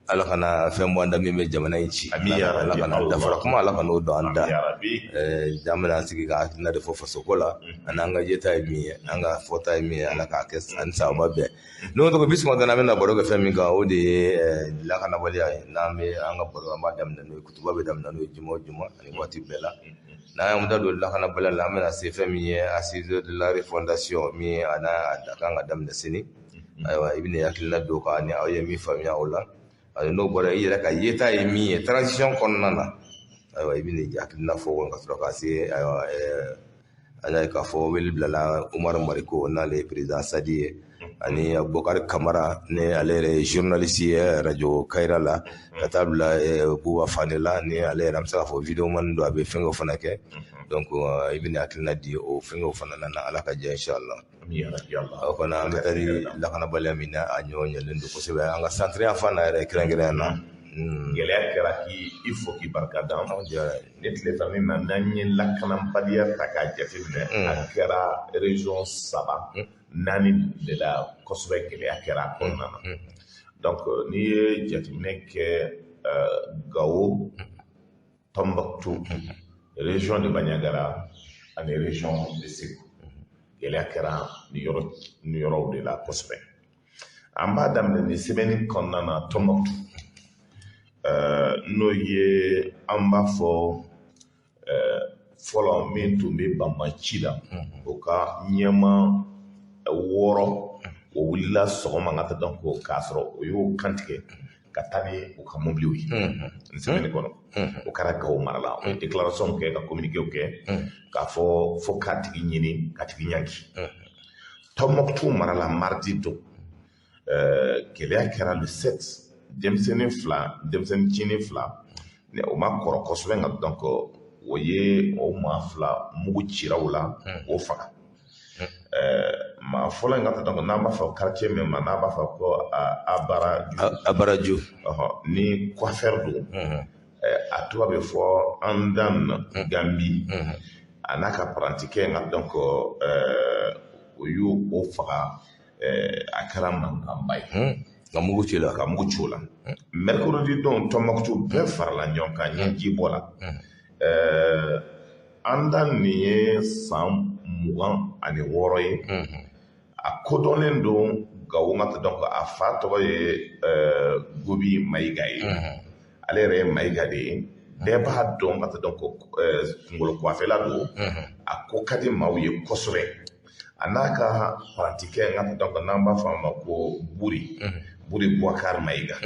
ala kana fɛn bɔ an da min bɛ jamana in ci ala kana dafara kuma ala kana o don an da jamana sigi ka hakilina de fɔ fasoko la ani an ka yeta ye min ye an ka fɔta ye min ye ala k'a kɛ ani sababa bɛɛ n'o tɔgɔ bisima dana an bɛna baro kɛ fɛn min kan o de ye lakanabaliya ye n'an bɛ an ka baro an b'a daminɛ n'o ye kutuba bɛ daminɛ n'o ye juma o juma ani waati bɛɛ la n'an y'an da don lakanabaliya la an bɛna se fɛn min ye assise de la refondation min ye a n'a kan ka daminɛ sini ayiwa i bɛna hakilina don kan ni aw ye min faamuya o la n'o bɔra i yɛrɛ ka yeta ye min ye transition kɔnɔna na ayiwa i bɛna hakilina fɔ ka sɔrɔ ka se ayiwa an y'a ye k'a fɔ wele bilala Umaru Mariko n'ale ye président Sadi ye ani Bokari Kamara ni ale yɛrɛ ye journaliste ye radio Kayira la ka taa bila Buba Fane la ni ale yɛrɛ an bɛ se k'a fɔ vidéo man don a bɛ fɛnkɛw fana kɛ donc i bɛna hakilina di o fɛnkɛw fana na ala ka jɛ inshallah o kɔni an bɛ taa lakanabaliya min na a ɲɔgɔn ɲɛlen don kosɛbɛ an ka centre yan fan na yɛrɛ kɛrɛnkɛrɛnnen na gɛlɛya kɛra k'i fo k'i barika da ne tile fana na n'an ye lakanabaliya ta k'a jateminɛ a kɛra région 3 4 de la kosɛbɛ gɛlɛya kɛra a kɔnɔna na donc n'i ye jateminɛ kɛ Gao Tombouctou région de Bandiagara ani région de Sékou gɛlɛya kɛra nin yɔrɔw de la kosɛbɛ an b'a daminɛ nin semaine kɔnɔna na Tombouctou n'o ye an b'a fɔ fɔlɔ min tun bɛ Banbanci la o ka ɲɛma 6 o wulila sɔgɔma ka taa donc k'a sɔrɔ o y'o kantigɛ ka taa ni u ka mobiliw ye nin semaine kɔnɔ o kɛra Gao mara la o ye déclaration kɛ ka communiqué kɛ k'a fɔ k'a tigi ɲini ka tigi ɲangi Tombouctou mara la mardi don gɛlɛya kɛra le 7 denmisɛnnin cinin 2 o ma kɔrɔ kosɛbɛ nka donc o ye o maa 2 mugu cira o la o faga maa fɔlɔ in ka taa donc n'an b'a fɔ quartier min ma n'an b'a fɔ ko Abaraju ni coiffeur don a tɔgɔ bɛ fɔ Andan Gambi a n'a ka parantikɛ nka donc o y'o o faga a kɛra mankanba ye ka mugu ci la mercredi don Tombouctou bɛɛ farala ɲɔgɔn kan ɲɛ ji bɔ la Andan nin ye san 26 ye a kodɔnlen don Gao nka donc a fa tɔgɔ ye Gobi Mayiga ye ale yɛrɛ ye Mayiga de ye bɛɛ b'a dɔn nka donc kunkolo kuwafɛla don a ko ka di maaw ye kosɛbɛ a n'a ka parantikɛ nka donc n'an b'a fɔ a ma ko Buri Boubacar Mayiga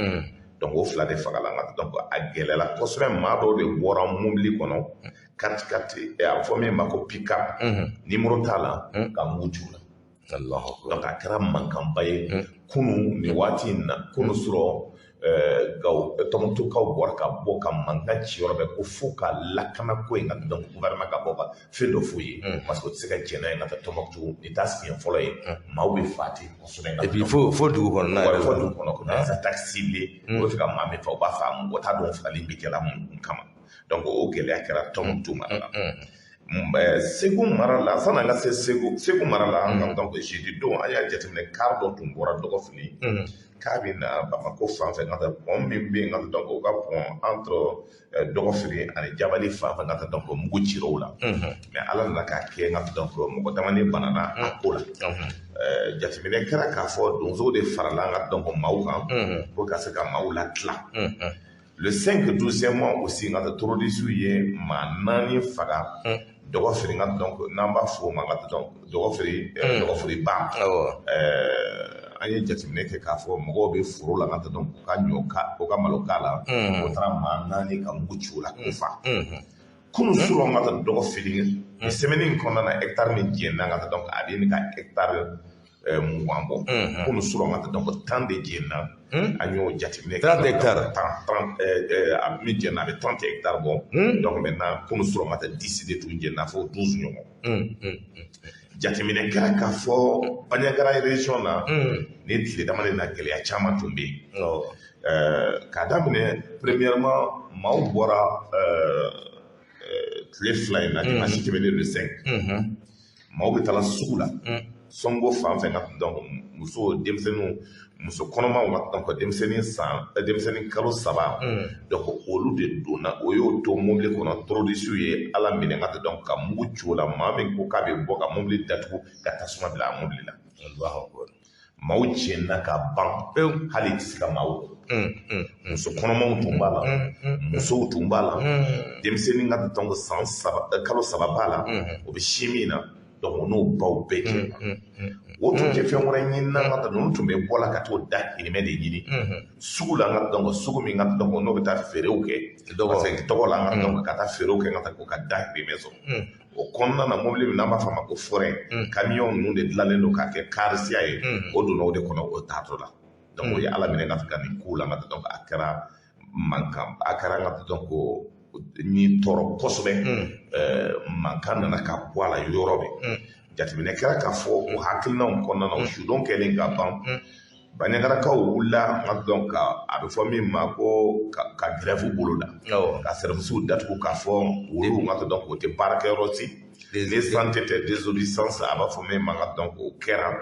donc o 2 de fagala nka donc a gɛlɛla kosɛbɛ maa dɔw de bɔra mobili kɔnɔ kati a fɔ min ma ko pick-up numéro t'a la ka mugu ci la donc a kɛra mankanba ye kunu nin waati in na kunu sɔrɔ Tombouctoukaw bɔra ka bɔ ka mankan ci yɔrɔ bɛɛ ko fo ka lakana ko in ka donc gouvernement ka bɔ ka fɛn dɔ f'u ye parce que o tɛ se ka jɛn n'a ye ka taa Tombouctou ni t'a siɲɛ fɔlɔ ye maaw bɛ fa ten kosɛbɛ et puis fo dugu kɔnɔna yɛrɛ fo dugu kɔnɔ comme des attaques ciblées o bɛ fɛ ka maa min fa o b'a fɔ mɔgɔ t'a dɔn fagali bɛ kɛla mun kama donc o gɛlɛya kɛra Tombouctou mara la Sékou mara la san'an ka se Sékou mara la an ka donc jeudi don an y'a jateminɛ car dɔ tun bɔra Dɔgɔfili k'a bɛ na Bamako fan fɛ ka taa pont min bɛ yen ka donc o ka pont entre Dɔgɔfili ani Jabali fan fɛ ka taa donc mugu cira o la mais ala nana k'a kɛ ka donc mɔgɔ damani banana a ko la jateminɛ kɛra k'a fɔ donsow de farala an ka donc maaw kan pour ka se ka maaw latila le 5 12e mois aussi nka terroriste ye maa 4 faga Dɔgɔfili nka donc n'an b'a fɔ o ma nka donc Dɔgɔfili ba an ye jateminɛ kɛ k'a fɔ mɔgɔw bɛ foro la nka donc u ka ɲɔ u ka malo k'a la o taara maa 4 ka mugu ci o la k'o fa kunu surɔ nka Dɔgɔfili ni semaine in kɔnɔna na hectare min jɛnna nka donc a bɛ ka hectare 20 bɔ kunu surɔ nka donc 10 de jɛnna an y'o jateminɛ 30 hectares a min jɛnna a bɛ 30 hectares bɔ donc maintenant kunu surɔ nka 10 de tun jɛnna fo 12 ɲɔgɔn jateminɛ kɛra k'a fɔ Bandiagara région na ni tile dama de na gɛlɛya caman tun bɛ yen k'a daminɛ premièrement maaw bɔra tile 2 in na dimanche tɛmɛnen le 5 maaw bɛ taa sugu la Sonko fan fɛ nka donc muso denmisɛnninw muso kɔnɔmaw ka donc denmisɛnnin kalo 3 donc olu de donna o y'o to mobili kɔnɔ terroriste ye ala minɛ ka donc ka mugu ci o la maa min ko k'a bɛ bɔ ka mobili datugu ka tasuma bila a mobili la maaw tiɲɛna ka ban pewu hali tɛ se ka maaw muso kɔnɔmaw tun b'a la musow tun b'a la denmisɛnnin ka donc kalo 3 b'a la o bɛ si min na donc n'o baw bɛɛ kɛ o tun tɛ fɛn wɛrɛ ɲini na ka ninnu tun bɛ bɔ la ka t'o da hirimɛ de ɲini sugu la an ka donc sugu min ka donc n'o bɛ taa feerew kɛ parce que tɔgɔ la an ka donc ka taa feerew kɛ ka taa ko ka da hirimɛ sɔrɔ o kɔnɔna na mobili min n'an b'a fɔ a ma ko forêt camion ninnu de dilanlen don k'a kɛ karisiya ye o donna o de kɔnɔ o taatɔ la donc o ye ala minɛ ka ka nin ko la ka donc a kɛra mankan a kɛra ka donc ni tɔɔrɔ kosɛbɛ mankan nana ka bɔ a la yɔrɔ bɛ jateminɛ kɛra k'a fɔ o hakilinaw kɔnɔna na o sudon kɛlen ka ban Banyagarakaw wulila donc a bɛ fɔ min ma ko ka grève bolo da ka services datugu k'a fɔ olu ka donc o tɛ baarakɛyɔrɔ si les santé tɛ désobéissance a b'a fɔ min ma donc o kɛra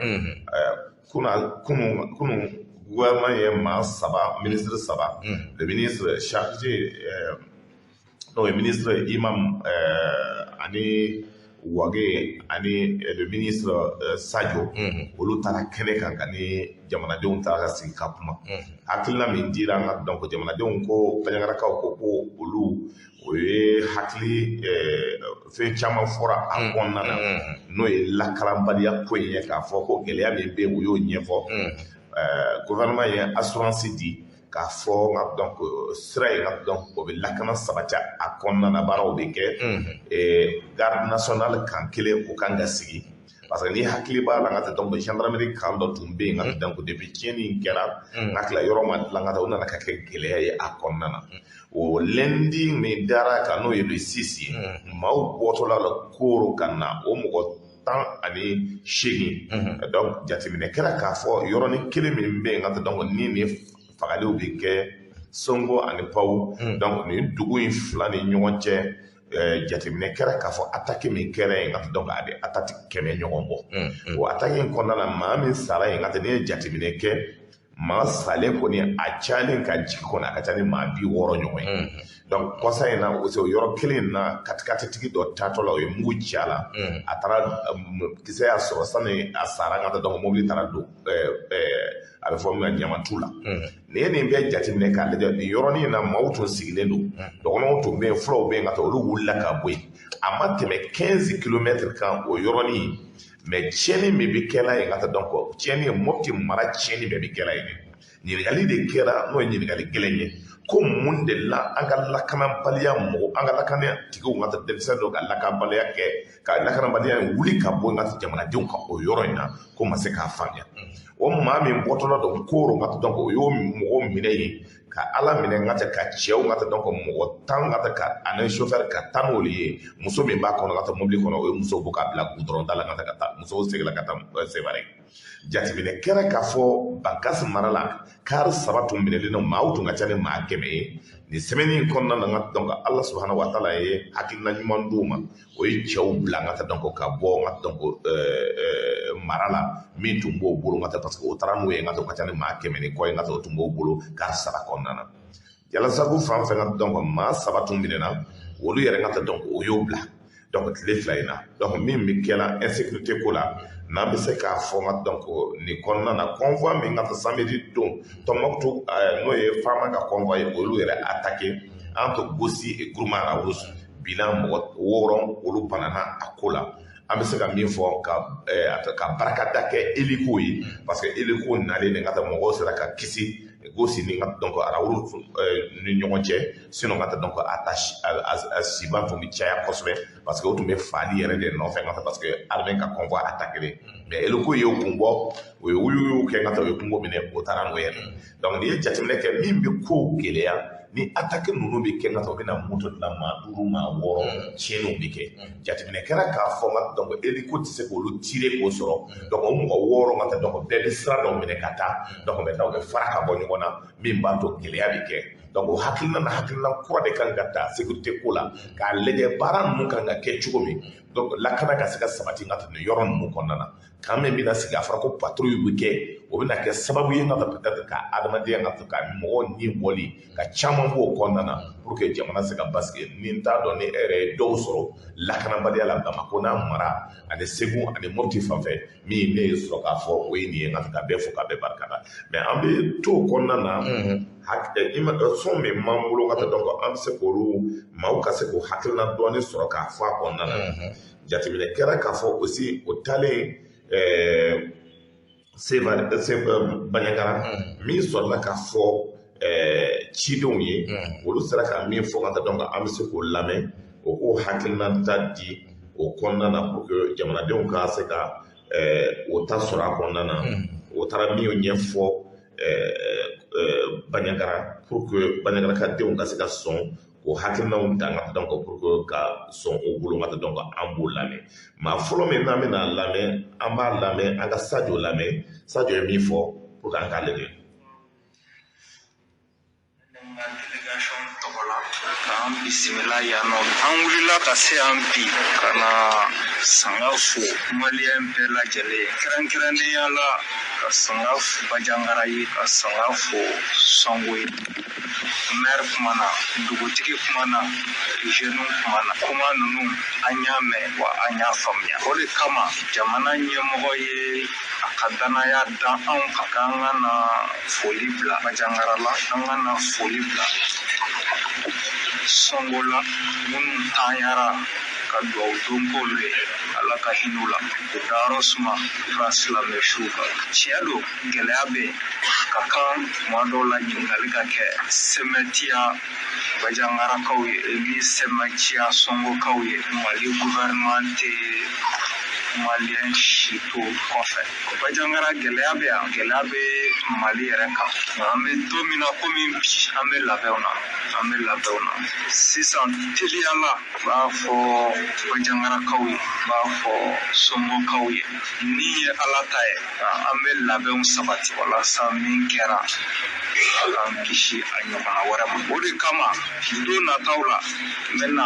kunun gouvernement ye maa 3 ministre 3 le ministre chargé non le ministre Imam ani Wage ani le ministre Sadio olu taara kɛnɛ kan ka ni jamanadenw taara ka sigi ka kuma hakilina min dira an ka donc jamanadenw ko Banyagarakaw ko olu o ye hakili fɛn caman fɔra a kɔnɔna na n'o ye lakalanbaliya ko in ye k'a fɔ ko gɛlɛya min bɛ yen o y'o ɲɛfɔ gouvernement ye assurance di k'a fɔ donc sira in donc o bɛ lakana sabati a kɔnɔna na baaraw bɛ kɛ garde nationale kan kelen o kan ka sigi parce que ni hakili b'a la ka donc gendarmerie kan dɔ tun bɛ yen ka donc depuis tiɲɛni in kɛra n ka tila yɔrɔ ma dilan ka taa o nana ka kɛ gɛlɛya ye a kɔnɔna na o lundi min dara kan n'o ye le 6 ye maaw bɔtɔla la kooro ka na o mɔgɔ 18 donc jateminɛ kɛra k'a fɔ yɔrɔnin kelen min bɛ yen ka donc ni fagaliw bɛ kɛ Sonko ani Pawu donc nin dugu in 2 ni ɲɔgɔn cɛ jateminɛ kɛra k'a fɔ attaque min kɛra yen ka donc a bɛ attaque 100 ɲɔgɔn bɔ o attaque in kɔnɔna na maa min sara yen ka n'i ye jateminɛ kɛ maa salen kɔni a cayalen ka jigi kɔnɔ a ka ca ni maa 60 ɲɔgɔn ye donc kɔsa in na o yɔrɔ kelen na katikatitigi dɔ taatɔ la o ye mugu ci a la a taara kisɛ y'a sɔrɔ sani a sara ka taa donc mobili taara don a bɛ fɔ min na ɲamatu la nin ye nin bɛɛ jateminɛ k'a lajɛ nin yɔrɔnin na maaw tun sigilen don dɔgɔnɔnw tun bɛ yen fulaw bɛ yen ka taa olu wulila ka bɔ yen a ma tɛmɛ 15 kilomètres kan o yɔrɔnin mais tiɲɛni min bɛ kɛla yen ka taa donc tiɲɛni Mopti mara tiɲɛni bɛɛ bɛ kɛla yen ɲininkali de kɛra n'o ye ɲininkali gɛlɛn ye ko mun de la an ka lakanabaliya mɔgɔ an ka lakanatigiw ka taa denmisɛn dɔ ka lakanabaliya kɛ ka lakanabaliya wuli ka bɔ n ka jamanadenw kan o yɔrɔ in na ko ma se k'a faamuya o maa min bɔtɔla dɔ kooro ka donc o y'o mɔgɔ minɛ yen ka ala minɛ n ka taa ka cɛw ka taa donc mɔgɔ 10 ka taa ka ani chauffeur ka taa n'olu ye muso min b'a kɔnɔ ka taa mobili kɔnɔ o ye muso bɔ k'a bila goudron da la ka taa ka taa musow seginna ka taa Sevare jateminɛ kɛra k'a fɔ Bakasi mara la car 3 tun minɛlen don maaw tun ka ca ni maa 100 ye nin semaine in kɔnɔna na donc ala subhanahu wa taala ye hakilina ɲuman d'u ma o ye cɛw bila ka taa donc ka bɔ ka donc mara la min tun b'o bolo ka taa parce que o taara n'o ye ka taa ka ca ni maa 100 ni kɔ ye ka taa o tun b'o bolo car 3 kɔnɔna na yalasago fan fɛn ka donc maa 3 tun minɛna olu yɛrɛ ka taa donc o y'o bila donc tile 2 in na donc min bɛ kɛla insécurité ko la n'an bɛ se k'a fɔ ka donc nin kɔnɔna na convoi min ka taa samedi don Tɔnbukutu n'o ye Fama ka convoi ye olu yɛrɛ attaqué entre Gossi et Gourma-la-Rousse bilan mɔgɔ 6 olu banana a ko la an bɛ se ka min fɔ ka barakada kɛ Eliko ye parce que Eliko nalen de ka taa mɔgɔw sera ka kisi Gossi ni ka donc Arauru ni ɲɔgɔn cɛ sinon ka taa donc a siban tun bɛ caya kosɛbɛ parce que o tun bɛ faali yɛrɛ de nɔfɛ ka taa parce que armée ka convoi attaqué mais Eliko ye o kun bɔ o ye wuyuyu kɛ ka taa o ye kungo minɛ o taara n'o yɛrɛ donc n'i ye jateminɛ kɛ min bɛ kow gɛlɛya ni attaque ninnu bɛ kɛ ka taa o bɛ na moto dilan maa 5 maa 6 tiɲɛniw bɛ kɛ jateminɛ kɛra k'a fɔ ka donc Eliko tɛ se k'olu tirer k'o sɔrɔ donc o mɔgɔ 6 ka taa donc bɛɛ bɛ sira dɔw minɛ ka taa donc maintenant u bɛ fara ka bɔ ɲɔgɔn na min b'a to gɛlɛya bɛ kɛ donc o hakilina kura de kan ka ta sécurité ko la k'a lajɛ baara ninnu kan ka kɛ cogo min donc lakana ka se ka sabati nga tɛ yɔrɔ ninnu kɔnɔna na kan min bɛna sigi a fɔra ko patrouille bɛ kɛ o bɛna kɛ sababu ye nga peut-être ka adamadenya nga ka mɔgɔw ni bɔli ka caman bɔ o kɔnɔna na pour que jamana se ka basigi ni n t'a dɔn ni e yɛrɛ ye dɔw sɔrɔ lakanabaliya la Bamako n'a Mara ani Segu ani Mopti fan fɛ min ne ye sɔrɔ k'a fɔ o ye nin ye nga ka bɛɛ fo ka bɛɛ barika da mais an bɛ to o kɔnɔna na sɔn min m'an bolo ka taa donc an bɛ se k'olu maaw ka se k'o hakilina dɔɔni sɔrɔ k'a fɔ a kɔnɔna na jateminɛ kɛra k'a fɔ aussi o talen Banyankara min sɔrɔla k'a fɔ cidenw ye olu sera ka min fɔ ka taa donc an bɛ se k'o lamɛn o k'o hakilinata di o kɔnɔna na pour que jamanadenw ka se ka o ta sɔrɔ a kɔnɔna na o taara min ɲɛfɔ Banyankara pour que Banyankara ka denw ka se ka sɔn o hakilinaw ta ka donc pour que ka sɔn o bolo ka donc an b'o lamɛn maa fɔlɔ min n'an bɛna lamɛn an b'a lamɛn an ka Sadio lamɛn Sadio ye min fɔ pour que an k'a lajɛ. Delegation tɔgɔla k'an bisimila yan nɔ an wulila ka se an bi ka na sanga fo maliyɛn bɛɛ lajɛlen kɛrɛnkɛrɛnnenya la ka sanga fo Banyankara ye ka sanga fo Sonko ye maire kumana dugutigi kumana jeune kumana kuma ninnu an y'a mɛn wa an y'a faamuya o de kama jamana ɲɛmɔgɔ ye a ka danaya da anw kan k'an ka na foli bila Banyankara la an ka na foli bila Sonko la minnu tanyara ka dugawu don k'olu ye Ala ka hin'u la u dayɔrɔ suma fara silamɛsuw kan tiɲɛ don gɛlɛya bɛ yen ka kan tuma dɔw la ɲininkali ka kɛ sɛmɛtiya Banyankarakaw ye ni sɛmɛtiya Sonkokaw ye Mali gouvernement tɛ maliyɛn si to kɔfɛ Banyankara gɛlɛya bɛ yan gɛlɛya bɛ Mali yɛrɛ kan nka an bɛ don min na komi bi an bɛ labɛnw na sisan teliya la b'a fɔ Banyankarakaw ye b'a fɔ Sonkokaw ye ni ye Ala ta ye an bɛ labɛnw sabati walasa min kɛra k'an kisi a ɲɔgɔnna wɛrɛ ma o de kama don nataw la n bɛna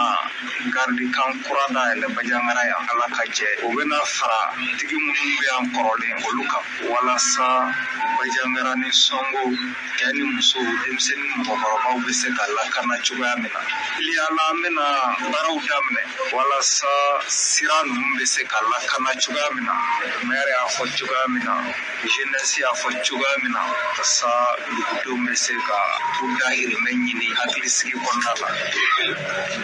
gardikan kura dayɛlɛ Banyankara yan Ala ka jɛ o bɛna fara tigi minnu bɛ yan kɔrɔlen olu kan walasa Banyankara ni Sonko cɛ ni muso denmisɛnnin mɔgɔkɔrɔbaw bɛ se ka lakana cogoya min na tiliyala an bɛna baaraw daminɛ walasa sira ninnu bɛ se ka lakana cogoya min na maire y'a fɔ cogoya min na jeunesse y'a fɔ cogoya min na walasa dugudenw bɛ se ka u dahirimɛ ɲini hakilisigi kɔnɔna la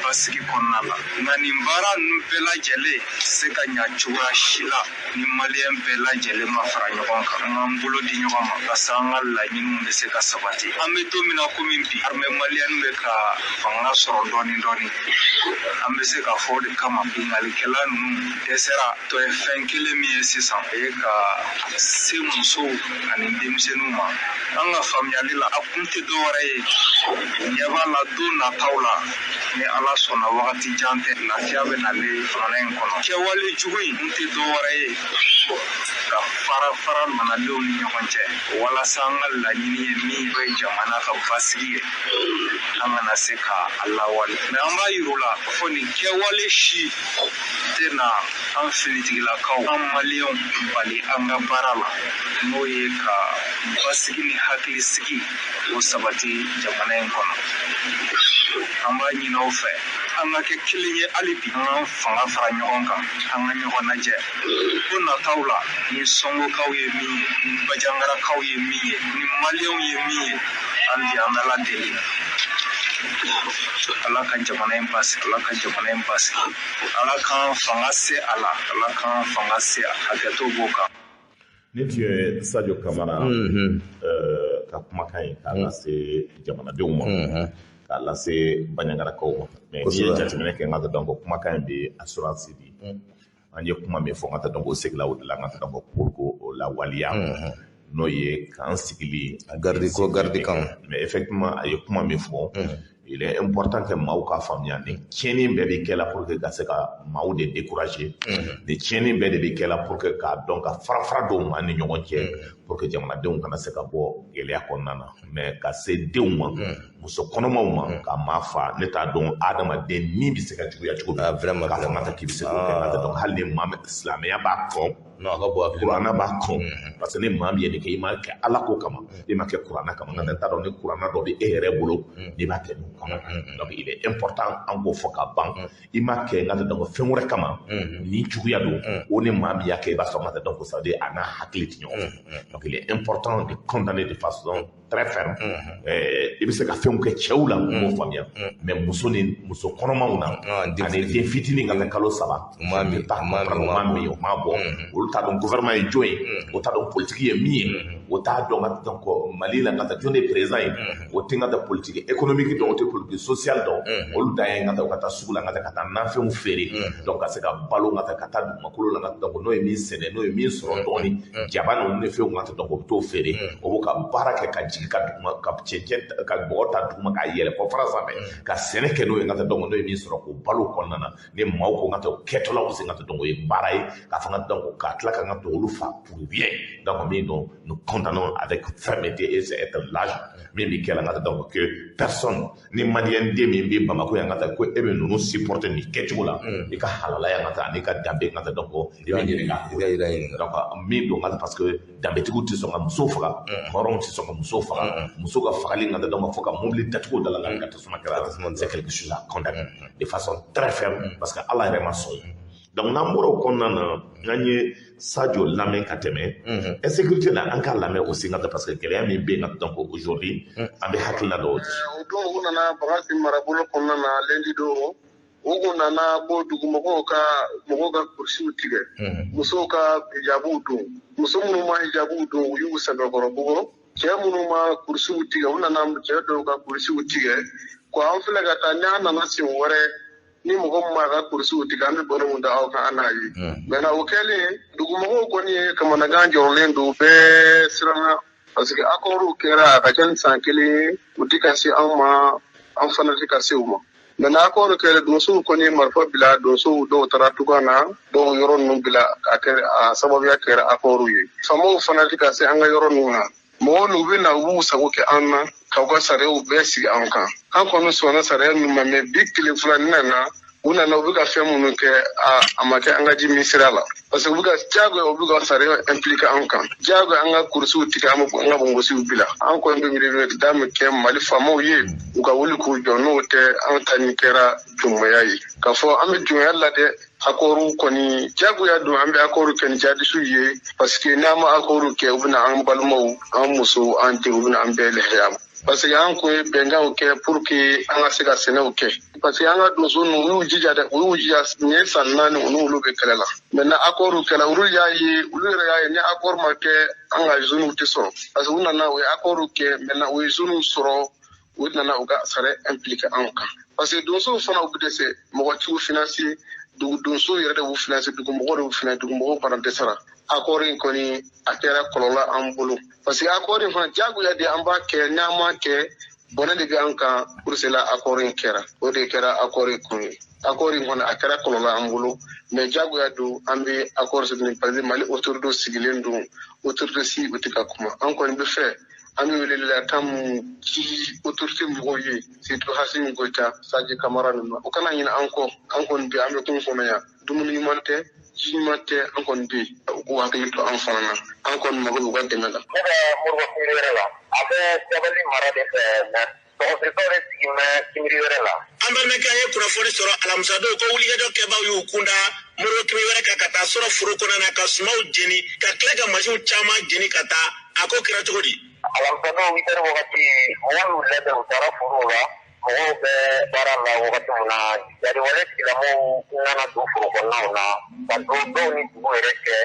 basigi kɔnɔna la nka nin baara ninnu bɛɛ lajɛlen se ka ɲa cogoya si la ni maliyɛn bɛɛ lajɛlen ma fara ɲɔgɔn kan an k'an bolo di ɲɔgɔn ma walasa an ka laɲiniw bɛ se ka sabati an bɛ don min na komi bi armée maliyɛn bɛ ka fanga sɔrɔ dɔɔni dɔɔni an bɛ se k'a fɔ o de kama bingalikɛla ninnu dɛsɛra tɔ ye fɛn kelen min ye sisan o ye ka se musow ani denmisɛnninw ma an ka faamuyali la a kun tɛ dɔwɛrɛ ye ɲɛ b'a la don nataw la ni Ala sɔnna wagati jan tɛ lafiya bɛ nalen jamana in kɔnɔ kɛwale jugu in kun tɛ dɔwɛrɛ ye ka fara manadenw ni ɲɔgɔn cɛ walasa an ka laɲini ye min ye jamana ka basigi ye an kana se ka a lawale mɛ an b'a yir'u la fɔ nin kɛwale si tɛna an finitigilakaw an maliyɛnw bali an ka baara la n'o ye ka basigi ni hakilisigi o sabati jamana in kɔnɔ an b'a ɲini aw fɛ an ka kɛ kelen ye hali bi an ka fanga fara ɲɔgɔn kan an ka ɲɔgɔn lajɛ ko nataw la ni Sonkokaw ye min ye ni Banyankarakaw ye min ye ni maliyɛnw ye min ye hali bi an bɛ Ala deli Ala ka jamana in basigi Ala ka jamana in basigi Ala k'an fanga se a la Ala k'an fanga se a hakɛto b'o kan. Ne tun ye Sadio Kamara ka kumakan ye k'a lase jamanadenw ma k'a lase Banyankarakaw ma mais n'i ye jateminɛ kɛ n ka dɔn ko kumakan in bɛ assurance di an ye kuma min fɔ n ka dɔn ko segila o de la n ka dɔn ko pour que o lawaleya n'o ye k'an sigili gardikan mais effectivement a ye kuma min fɔ il est important que maaw ka faamuya ni tiɲɛni bɛɛ bɛ kɛ la pour que ka se ka maaw de décourager ni tiɲɛni bɛɛ de bɛ kɛ la pour que k'a dɔn ka fara dɔw ma ni ɲɔgɔn cɛ pour que jamanadenw kana se ka bɔ gɛlɛya kɔnɔna na mais ka se denw ma muso kɔnɔmaw ma ka maa fa ne t'a dɔn adamaden ni bɛ se ka juguya cogo min k'a fɔ n ka k'i bɛ se k'o kɛ n'o tɛ hali ni maa silamɛya b'a kɔn kuranna b'a kɔn parce que ni maa min ye nin kɛ i ma kɛ ala ko kama i ma kɛ kuranna kama n'o tɛ n t'a dɔn ni kuranna dɔ bɛ e yɛrɛ bolo n'i b'a kɛ n'o kama donc il est important an k'o fɔ ka ban i ma kɛ n ka tɛ dɔn fɛn wɛrɛ kama ni juguya don o ni maa min y'a kɛ i b'a sɔrɔ n ka tɛ dɔn ko ça veut dire a n'a hakili tɛ ɲɔgɔn fɛ donc il est important de condamner de façon très ferme i bɛ se ka fɛnw kɛ cɛw la n b'o faamuya mais muso kɔnɔmaw na ani den fitinin ka kɛ kalo 3 u m'a min o m'a bɔ olu t'a dɔn gouvernement ye jɔn ye o t'a dɔn politique ye min ye o t'a dɔn ka tɛ ko Mali la ka taa jɔn de président ye o tɛ ka taa politique économique dɔn o tɛ politique sociale dɔn olu dan ye ka taa sugu la ka taa nafɛnw feere donc ka se ka balo ka taa dugumakolo la ka taa n'o ye min sɛnɛ n'o ye min sɔrɔ dɔɔni jaba ninnu ni fɛnw ka taa o bɛ t'o feere o b'o ka baara kɛ ka jigin ka duguma ka cɛncɛn ka bɔgɔ ta duguma k'a yɛlɛ fɔ fara sanfɛ ka sɛnɛ kɛ n'o ye ka taa n'o ye min sɔrɔ k'o balo kɔnɔna na ni maaw ko ka taa o kɛtɔlaw se ka taa o ye baara ye k'a fɔ ka tila ka n ka to olu fa pour bien donc min don nous condamnons avec fermeté et c'est être large min bɛ kɛ la n ka taa donc que personne ni maliyɛn den min bɛ Bamako yan ka taa ko e bɛ ninnu supporter nin kɛcogo la i ka halala yan ka taa ani ka danbe ka taa donc i bɛ ɲininka donc min don ka taa parce que danbetigiw tɛ sɔn ka muso faga hɔrɔnw tɛ sɔn ka muso faga muso ka fagali ka taa donc fo ka mobili datugu da la ka tasuma kɛra c'est quelque chose à condamner de façon très ferme parce que ala yɛrɛ ma sɔn donc n'an bɔra o kɔnɔna na n'an ye Sadio lamɛn ka tɛmɛ insécurité la an k'a lamɛn aussi nka parce que gɛlɛya min bɛ yen nka donc aujourd'hui an bɛ hakilina dɔw di. O don u nana Bagasi marabolo kɔnɔna na lundi don u kun nana ko dugumɔgɔw ka mɔgɔw ka kurusiw tigɛ musow ka hijabuw don muso minnu ma hijabuw don u y'u sɛbɛkɔrɔ bugɔ cɛ minnu ma kurusiw tigɛ u nana cɛ dɔw ka kurusiw tigɛ ko an filɛ ka taa n'an nana sen wɛrɛ ni mɔgɔ min b'a ka kurusiw tigɛ an bɛ baro mun da aw kan an n'a ye mɛ o kɛlen dugumɔgɔw kɔni ye kamanagan jɔrɔlen don bɛɛ siranna parce que accords kɛra a ka ca ni san 1 u tɛ ka se anw ma an fana tɛ ka se u ma mɛ n'accord kɛra donsow kɔni ye marifa bila donsow dɔw taara tugan na dɔw yɔrɔ ninnu bila a sababuya kɛra accords ye faamaw fana tɛ ka se an ka yɔrɔ ninnu na mɔgɔw n'u bɛ na u b'u sago kɛ an na k'aw ka sariyaw bɛɛ sigi an kan an kɔni sɔnna sariya ninnu ma mɛ bi tile filanin na u nana u bɛ ka fɛn minnu kɛ a ma kɛ an ka ji min sira la parce que u bɛ ka diyagoya u bɛ ka sariya impliquer an kan diyagoya an ka kurusiw tigɛ an ka bɔngɔsiw bila an kɔni bɛ miiri da min kɛ Mali faamaw ye u ka wuli k'u jɔ n'o tɛ an ta nin kɛra jɔnmaya ye k'a fɔ an bɛ jɔnya la dɛ accords kɔni diyagoya don an bɛ accords kɛ ni jadisiw ye parce que n'an ma accords kɛ u bɛna an balimaw an musow an denw u bɛna an bɛɛ lahiya parce que an kun ye bɛnkanw kɛ pour que an ka se ka sɛnɛw kɛ parce que an ka donso ninnu u y'u jija dɛ u y'u jija nin ye san 4 u n'olu bɛ kɛlɛ la maintenant accords kɛla olu y'a ye olu yɛrɛ y'a ye ni accord ma kɛ an ka zone tɛ sɔrɔ parce que u nana u ye accords kɛ maintenant u ye zone sɔrɔ u nana u ka sariya impliquer an kan parce que donsow fana u bɛ dɛsɛ mɔgɔ t'u financer donsow yɛrɛ de b'u financer dugumɔgɔw de b'u financer dugumɔgɔw fana dɛsɛra accord in kɔni a kɛra kɔlɔlɔ an bolo parce que accord in fana diyagoya de an b'a kɛ n'an m'a kɛ bɔnɛ de bɛ an kan pour cela accord in kɛra o de kɛra accord in kun ye accord in kɔni a kɛra kɔlɔlɔ an bolo mais diyagoya don an bɛ accord signé parce que Mali autorité sigilen don autorité si u tɛ ka kuma an kɔni bɛ fɛ an bɛ welewelekan mun ci autorité mɔgɔw ye surtout Hasimi Goita Sadji Camara ninnu o kana ɲinɛ an kɔ an kɔni bɛ an bɛ kun kɔnɔ yan dumuni ɲuman tɛ ji ɲuman tɛ an kɔni bɛ yen u k'u hakili to an fana na an kɔni mago bɛ u ka dɛmɛ la. Ne bɛ Moribo Kimiri wɛrɛ la a bɛ Sabali mara de fɛ mais dɔgɔtɔrɔw de sigi bɛ Kimiri wɛrɛ la. An balimakɛ an ye kunnafoni sɔrɔ alamisa don ko wulikajɔ kɛbaaw y'u kunda Moribo Kimiri wɛrɛ kan ka taa sɔrɔ foro kɔnɔna na ka sumaw jeni ka tila ka masiw caman jeni ka taa a ko kɛra cogo di. Alamisa don 8 heures wagati mɔgɔw y'u labɛn u taara forow la mɔgɔw bɛ baara la wagati min na jariwale tigilamɔgɔw nana don foro kɔnɔnaw na ka dɔw ni dugu yɛrɛ cɛ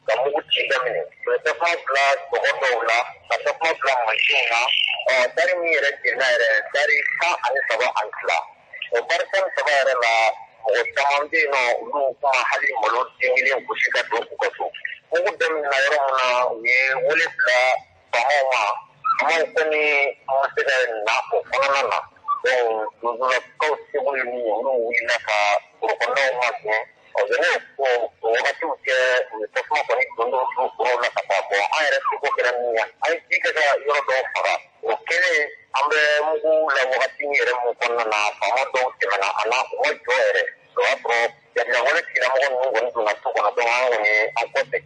ka mugu ci daminɛ ka tasuma bila bɔgɔ dɔw la ka tasuma bila mansinw na dari min yɛrɛ jenna yɛrɛ dari 107 ani 2 o dari 107 yɛrɛ la mɔgɔ caman bɛ yen nɔ olu kuma hali malo 10,000 gosi ka don u ka so mugu daminɛna yɔrɔ min na u ye wele bila faamaw ma faamaw ko ni an ka se ka na o kɔnɔna na kau sibuk ini ulu ina ka berkono masnya ogene ko waktu ke semua koni kono corona kata ko air ko kerania ai jika yo do fara okene ambe mugu la wakati ni re mu konna na famo do kena ana ko joere so apro ya na wala kila mo ngun na to ko na ni akote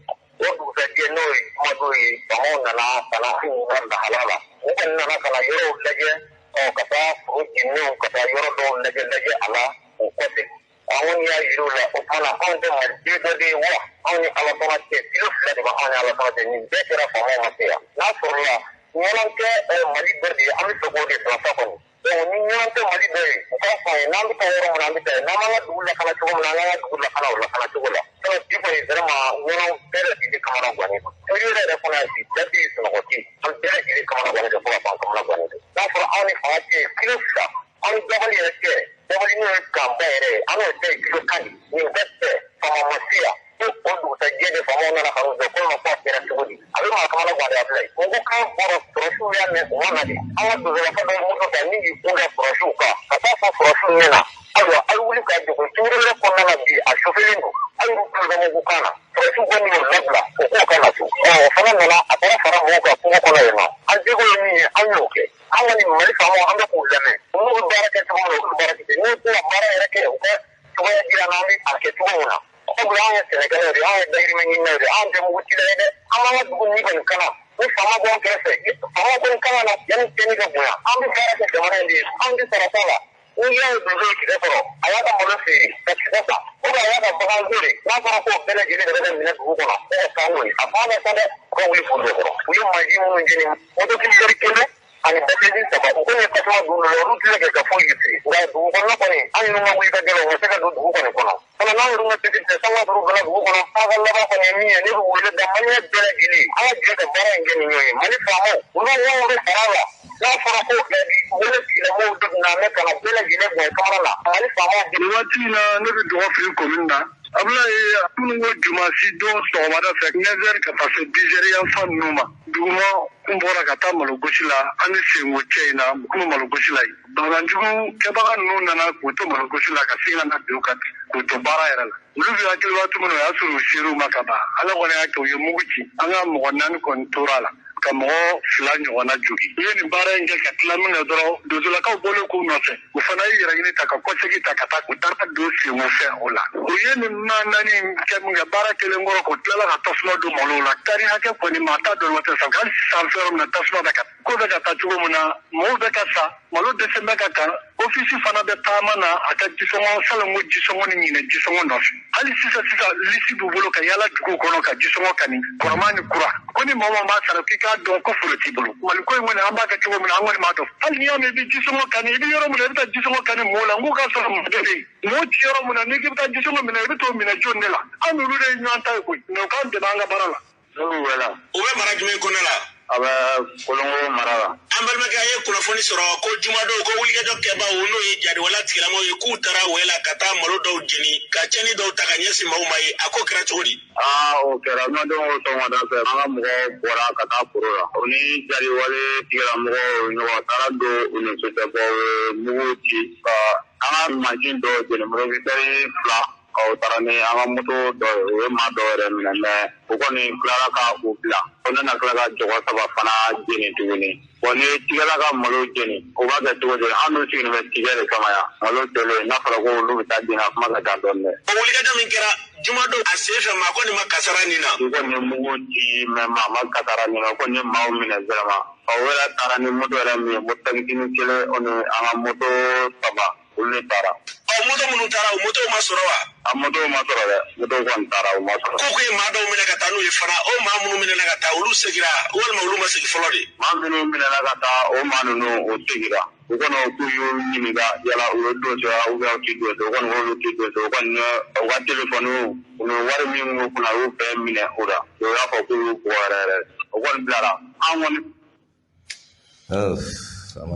wodu sa jeno mo do famo na sana na halala ukan na kala yo lege o kata ko jinno kata yo do lege ala akote awon ya yirula o pala on de marjido de wa on ala tona ke tilus de ba on ala tona ni bekira famo matia na surla nyalante mali berdi ami sogode selasa ko so ni nyalante mali berdi ko fa nambi tawro nambi tay namala dulla kala to namala dulla kala to so tipo ni drama wono tere di kamera gwani so yure da kuna si jadi so ko ti so tere di kamera gwani ko fa kamera gwani na for oni fa ke kilosa on double yake double ni kampere ano te kilo kan ni beste fa masia odu ta jede fa mona na haru do ko no fa kera tugudi abi ma kamala gwani ablai ko ka boro prosu ya ne wona di awa do la fa do mo ta ni ko ga prosu ka ta fa prosu ne na ayo ay wuli ka do ko turu le ko na bi a shofelingo ay ru ko da mo kana prosu ko ni labla ko kana su fa na na atara fara mo ka ko ko na no an de ko ni anyo ke awani mari fa mo anda ko leme mo baraka to mo baraka ni ko mara era ke ko to ya gira na mi a ke to na ko bulan se ne kana ri ay dai men ni ne an de mo ti de ama du ni ban kana ni fama bon kese fama bon kana na yan teni ga buya an bi kara ke mara ndi an bi sara sala ni ya du zo ki de foro aya ka mo na se ta ki ta ko ba ya ka ba han dure na fara ko bele gele de min ko ko na ko ka ni apa na ta de ko wi fu do ko wi ma ji mo ni mo do ki jeri kele ani ta ji ta ba ko ni ta ma du no ru ti ke ka fo yi ti ga du ko na ko ni ani no ma wi ka gele wo se ka du ko ni ko na kana na ru na ti ti sa ma ru ga ko na fa ga la ba ko ni ni ni ru wo da ma ni bele gele aya je da bara ngeni ni mani fa mo wo wo ru fara na fara ko da bi wo ti na mo du na me kana bele gele ko ka na mani fa mo ni wati na ne bi do fri komin na abla tunu wo juma si do so ma da fek nezer ka passe Nigeria fan numa duma kumbora kata malo gosila ani sengo china kuma malo gosila baganjugu ke bagan no nana ko to malo gosila ka singa na dukat ko to bara era ulu bi akil watu mo ya suru shiru makaba ala ko ne ko yemugi anga mo nan ko turala ka mo fila ɲɔgɔnna jogi i ye nin baara in kɛ ka tila min na dɔrɔn donsolakaw bɔlen k'u nɔfɛ o fana ye yɛrɛ ɲini ta ka kɔsegi ta ka taa u taara don sengo fɛ o la o ye nin naani kɛ min kɛ baara kelen kɔrɔ k'o tilala ka tasuma don malo la tari hakɛ kɔni maa t'a dɔn waati sa hali sisan fɛn yɔrɔ min na tasuma bɛ ka ko bɛ ka taa cogo min na mɔgɔw bɛ ka sa malo dɛsɛ bɛ ka kan ofisi fana bɛ taama na a ka jisɔngɔ salanko jisɔngɔ ni ɲinɛ jisɔngɔ nɔfɛ hali sisan lisi b'u bolo ka yaala dugu kɔnɔ ka jisɔngɔ kani kɔrɔma ni kura ko ni mɔgɔ b'a sara k'i k'a dɔn ko foro t'i bolo mali ko in kɔni an b'a kɛ cogo min na an kɔni b'a dɔn hali n'i y'a mɛn i bɛ jisɔngɔ kani i bɛ yɔrɔ min na i bɛ taa jisɔngɔ kani mɔgɔw la n k'u ka sɔrɔ mɔgɔ de ye mɔgɔw ti yɔrɔ min na n'i k'i bɛ taa jisɔngɔ minɛ i bɛ t'o minɛ jɔn de la an n'olu de ye ɲɔgɔn ta ye koyi mɛ u k'an dɛmɛ an ka baara la. u bɛ mara jumɛn kɔnɔ la. a bɛ kolonko mara la. an balimakɛ a ye kunnafoni sɔrɔ ko jumadon ko wulikajɔ kɛbaaw n'o ye jadiwala tigilamɔgɔw ye k'u taara wɛla ka taa malo dɔw jeni ka cɛnni dɔw ta ka ɲɛsin maaw ma ye a ko kɛra cogo di. o kɛra ɲɔgɔndon o sɔgɔmada fɛ an ka mɔgɔw bɔra ka taa foro la o ni jadiwale tigilamɔgɔw ɲɔgɔn taara don u ni sotɛbɔw ye mugu ci ka an ka mansin dɔ jeni morobitɛri fila o taara ni an ka moto dɔ ye o ye maa dɔ yɛrɛ minɛ mɛ o kɔni tilara ka u bila o nana tila ka jɔgɔ saba fana jeni tuguni ni tigɛla ka malo jeni o b'a kɛ cogo di an dun sigilen bɛ tigɛ de kama yan malo tɛlen n'a fɔra ko olu bɛ taa jeni a kuma ka taa dɔɔni dɛ. o wulikajɔ min kɛra jumadon a sen fɛ maa kɔni ma kasara nin na. i kɔni ye mugu ci mɛ maa ma kasara nin na o kɔni ye maaw minɛ vraiment o yɛrɛ taara ni moto yɛrɛ min ye mototakisini kelen o ni an ka moto saba olu de taara. moto minnu taara o moto ma sɔrɔ wa. a moto ma sɔrɔ dɛ moto kɔni taara o ma sɔrɔ. k'u ye maa dɔw minɛ ka taa n'u ye fana o maa minnu minɛna ka taa olu segira walima olu ma segin fɔlɔ de. maa minnu minɛna ka taa o maa ninnu o segira u kɔni k'u y'u ɲininka yala u ye don sɔrɔ u ti don sɔrɔ o kɔni k'olu ti don sɔrɔ o kɔni u ka telefɔniw u ni wari min b'u kunna u y'u bɛɛ minɛ o la o y'a fɔ k'u y'u bɔ yɛrɛ yɛrɛ o kɔni bilara an kɔni.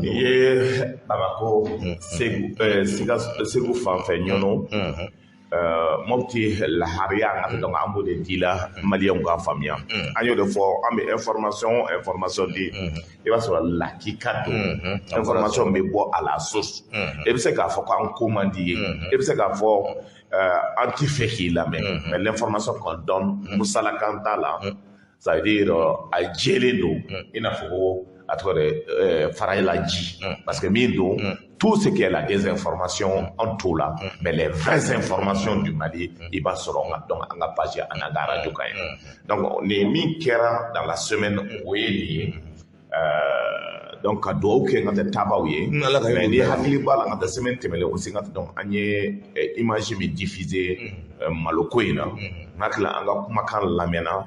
N'i ye Bamako Segu fan fɛ Ɲɔnɔ mopti laharia ngata donc ambo de dila malien ga famia anyo de fo ambe information di e va sur la kikado information be bo à la source e be se ka fo kan commandi e be se ka fo anti-fake la mais l'information qu'on donne musala kanta là ça veut dire a jelendo ina fo à travers Faraïladji parce que Mindo tout ce qui est la désinformation en tout là mais les vraies informations du Mali il va se rendre donc à la page à radio donc on est mis dans la semaine où il donc à doit que ngata tabaouye mais ni hakili bala ngata semaine temele aussi ngata donc anye image mi diffusé malokoina nakla anga kuma kan lamena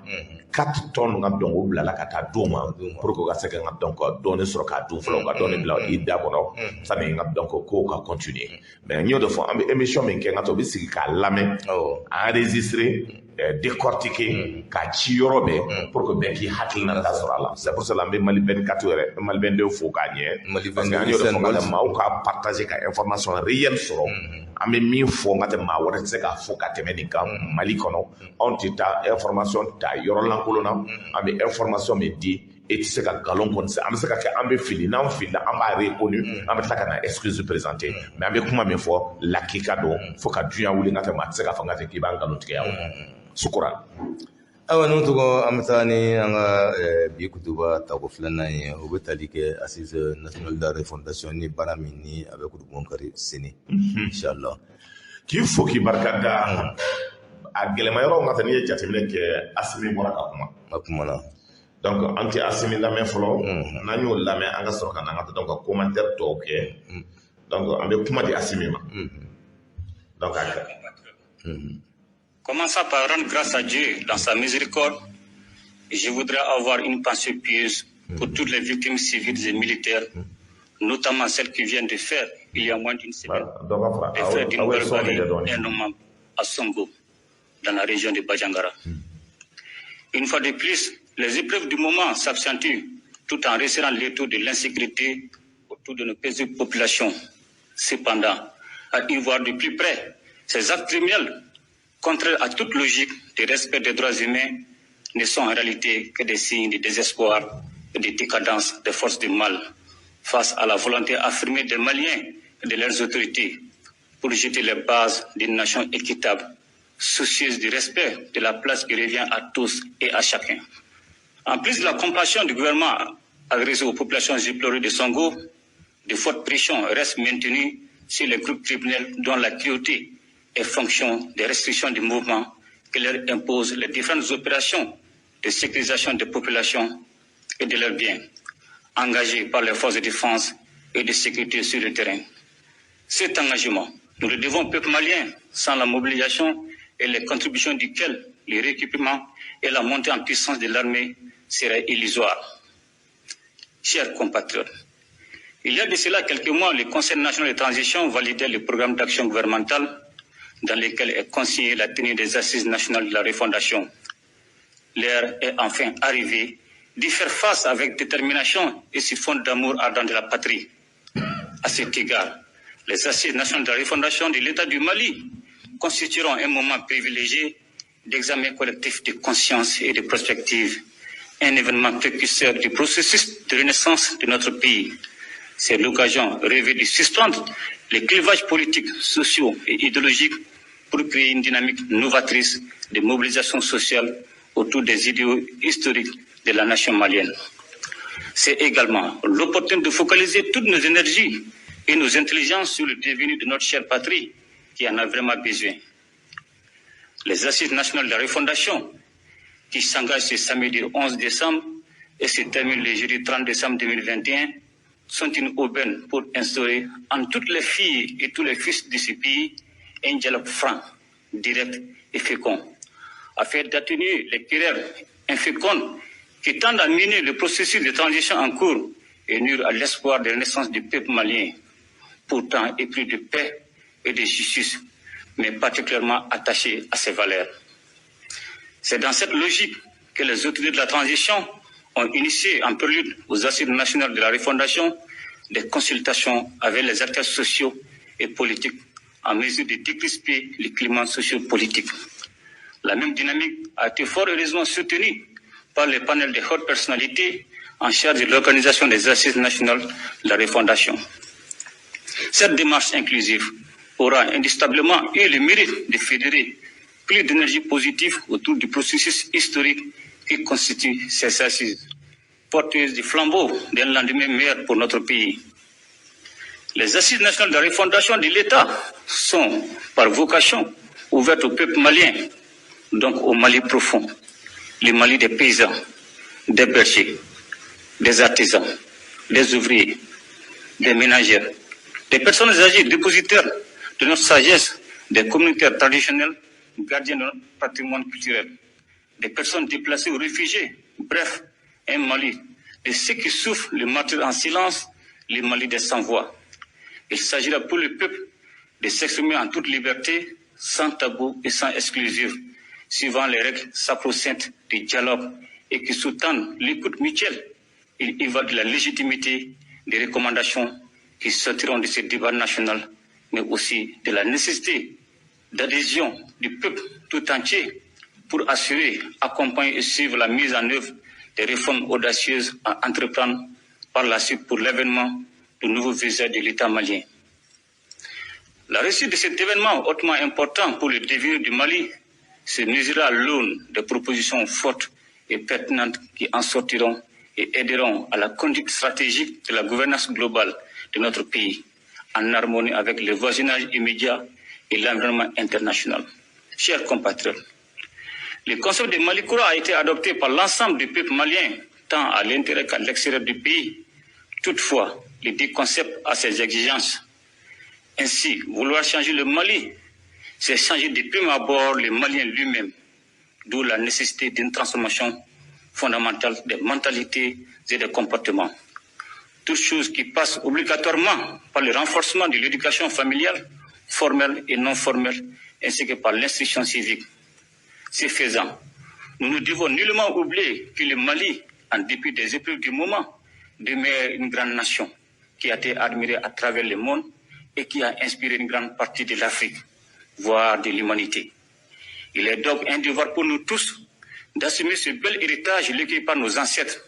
4 tonnes ngam donc obla la kata doma pour ko ga seka ngam donc donner sur ka du flo ga donner bla ida bono ça me ngam donc ko ka continuer mais nyo de fois émission men ke ngato bi siki ka lame enregistrer décortiquer ka ci yorobe pour que ben ki hakil na tasora c'est pour cela me mali 24 heures mali 22 faut gagner parce que nyo de fois ma ka partager ka information réelle sur ame mi fo ngate ma wona se ka fo ka temeni ka mali kono on tita information ta yorolan kolona ame information me di et tu sais ka galon kon se ame se ka ambe fili na fili amba reconnu ame ta kana excuse présenter mais ame kuma me fo la kikado fo ka duya wuli ngate ma se ka fa ngate ki ban galon tike yawo sukura awa no to amtani anga bi kutuba ta ko flana ye o betali ke assise nationale de la fondation ni baramini avec ko bon kari sini inshallah ki fo ki barkada a gelema yoro ngata ni jatimine ke asimi mora ka kuma na donc anti asimi la men folo nanyo la men anga so kana ngata donc commentaire to ke donc ambe kuma di asimi ma donc Commençant par rendre grâce à Dieu dans sa miséricorde, je voudrais avoir une pensée pieuse pour toutes les victimes civiles et militaires, notamment celles qui viennent de faire, il y a moins d'une semaine, les frères d'une barbarie et un homme à Songo, dans la région de Bajangara. Une fois de plus, les épreuves du moment s'absentuent tout en resserrant l'étau de l'insécurité autour de nos paisibles populations. Cependant, à y voir de plus près, ces actes criminels contraires à toute logique de respect des droits humains, ne sont en réalité que des signes de désespoir et de décadence des forces du mal face à la volonté affirmée des Maliens et de leurs autorités pour jeter les bases d'une nation équitable, soucieuse du respect de la place qui revient à tous et à chacun. En plus de la compassion du gouvernement adressée aux populations éplorées de Songo, de fortes pressions restent maintenues sur les groupes criminels dont la cruauté et fonction des restrictions du mouvement que leur imposent les différentes opérations de sécurisation des populations et de leurs biens, engagées par les forces de défense et de sécurité sur le terrain. Cet engagement, nous le devons au peuple malien, sans la mobilisation et les contributions duquel le rééquipement et la montée en puissance de l'armée seraient illusoires. Chers compatriotes, il y a de cela quelques mois, le Conseil national de transition validait le programme d'action gouvernementale dans lesquels est consignée la tenue des assises nationales de la refondation. L'heure est enfin arrivée d'y faire face avec détermination et sur fond d'amour ardent de la patrie. À cet égard, les assises nationales de la refondation de l'État du Mali constitueront un moment privilégié d'examen collectif de conscience et de prospective, un événement précurseur du processus de renaissance de notre pays. C'est l'occasion rêvée de suspendre les clivages politiques, sociaux et idéologiques pour créer une dynamique novatrice de mobilisation sociale autour des idéaux historiques de la nation malienne. C'est également l'opportunité de focaliser toutes nos énergies et nos intelligences sur le devenir de notre chère patrie qui en a vraiment besoin. Les assises nationales de la refondation qui s'engagent ce samedi 11 décembre et se terminent le jeudi 30 décembre 2021 sont une aubaine pour instaurer en toutes les filles et tous les fils de ce pays un dialogue franc, direct et fécond, afin d'atténuer les querelles infécondes qui tendent à miner le processus de transition en cours et nuire à l'espoir de renaissance du peuple malien, pourtant épris de paix et de justice, mais particulièrement attaché à ses valeurs. C'est dans cette logique que les autorités de la transition ont initié en prélude aux assises nationales de la refondation des consultations avec les acteurs sociaux et politiques en mesure de décrisper le climat socio-politique. La même dynamique a été fort heureusement soutenue par le panel des hautes personnalités en charge de l'organisation des assises nationales de la refondation. Cette démarche inclusive aura indiscutablement eu le mérite de fédérer plus d'énergie positive autour du processus historique qui constitue ces assises, porteuses du flambeau d'un lendemain meilleur pour notre pays. Les assises nationales de la refondation de l'État sont, par vocation, ouvertes au peuple malien, donc au Mali profond, le Mali des paysans, des bergers, des artisans, des ouvriers, des ménagères, des personnes âgées dépositaires de notre sagesse, des communautés traditionnelles, gardiens de notre patrimoine culturel, des personnes déplacées ou réfugiées, bref, un Mali de ceux qui souffrent le martyre en silence, le Mali des sans-voix. Il s'agira pour le peuple de s'exprimer en toute liberté, sans tabou et sans exclusive, suivant les règles sacro-saintes du dialogue et qui sous-tendent l'écoute mutuelle. Il y va de la légitimité des recommandations qui sortiront de ce débat national, mais aussi de la nécessité d'adhésion du peuple tout entier pour assurer, accompagner et suivre la mise en œuvre des réformes audacieuses à entreprendre par la suite pour l'avènement du nouveau visage de l'État malien. La réussite de cet événement hautement important pour le devenir du Mali se mesurera à l'aune des propositions fortes et pertinentes qui en sortiront et aideront à la conduite stratégique de la gouvernance globale de notre pays, en harmonie avec le voisinage immédiat et l'environnement international. Chers compatriotes, le concept de Mali Koura a été adopté par l'ensemble du peuple malien, tant à l'intérieur qu'à l'extérieur du pays. Toutefois, le dit concept a ses exigences. Ainsi, vouloir changer le Mali, c'est changer de prime abord le Malien lui-même, d'où la nécessité d'une transformation fondamentale des mentalités et des comportements. Toute chose qui passe obligatoirement par le renforcement de l'éducation familiale, formelle et non formelle, ainsi que par l'instruction civique. Ce faisant, nous ne devons nullement oublier que le Mali, en dépit des épreuves du moment, demeure une grande nation qui a été admirée à travers le monde et qui a inspiré une grande partie de l'Afrique, voire de l'humanité. Il est donc un devoir pour nous tous d'assumer ce bel héritage légué par nos ancêtres.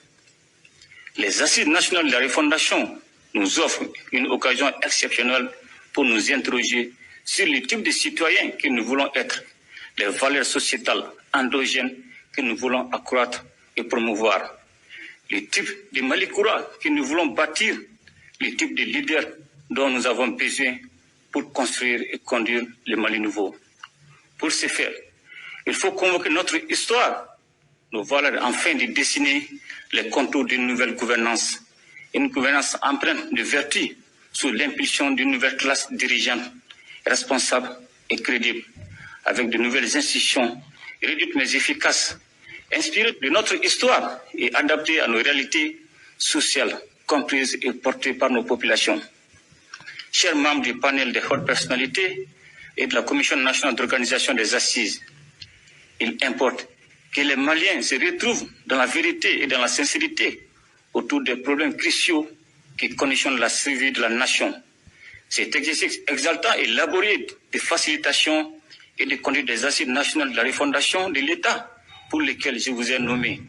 Les assises nationales de la refondation nous offrent une occasion exceptionnelle pour nous interroger sur le type de citoyens que nous voulons être, les valeurs sociétales endogènes que nous voulons accroître et promouvoir, le type de Mali Koura que nous voulons bâtir, le type de leader dont nous avons besoin pour construire et conduire le Mali nouveau. Pour ce faire, il faut convoquer notre histoire, nos valeurs, afin de dessiner les contours d'une nouvelle gouvernance, une gouvernance empreinte de vertu sous l'impulsion d'une nouvelle classe dirigeante, responsable et crédible, avec de nouvelles institutions réduites mais efficaces, inspirées de notre histoire et adaptées à nos réalités sociales, comprises et portées par nos populations. Chers membres du panel des hautes personnalités et de la Commission nationale d'organisation des assises, il importe que les Maliens se retrouvent dans la vérité et dans la sincérité autour des problèmes cruciaux qui conditionnent la survie de la nation. Cet exercice exaltant et laborieux de facilitation et de conduite des assises nationales de la refondation de l'État, pour lesquelles je vous ai nommé,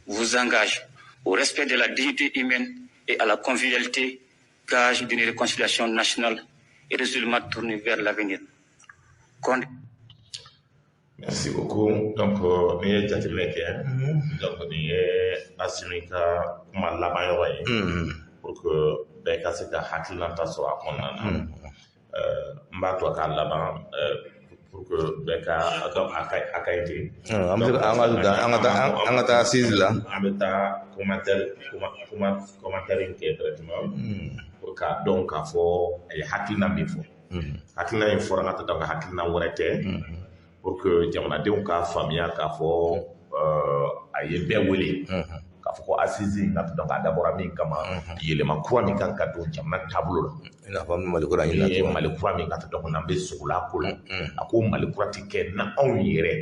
vous engage au respect de la dignité humaine et à la convivialité, gage d'une réconciliation nationale et résolument tournée vers l'avenir. Merci beaucoup. Donc, nous sommes donc nous assuré que mal la pour que Beka se ka hakilanta so akona mbato ka laban pour que Beka akaite angata assise ameta commentaire ke traitement pour que donc afo ay hakilna mi fo hakilna in fo ngata donc hakilna worete pour que jamanadenw ka faamuya k'a fɔ a ye bɛɛ wele k'a fɔ ko assise in ka donc a dabɔra min kama yɛlɛma kura min kan ka don jamana taabolo la Mali kura min ka donc n'an bɛ sogol'a ko la a ko Mali kura tɛ kɛ na anw yɛrɛ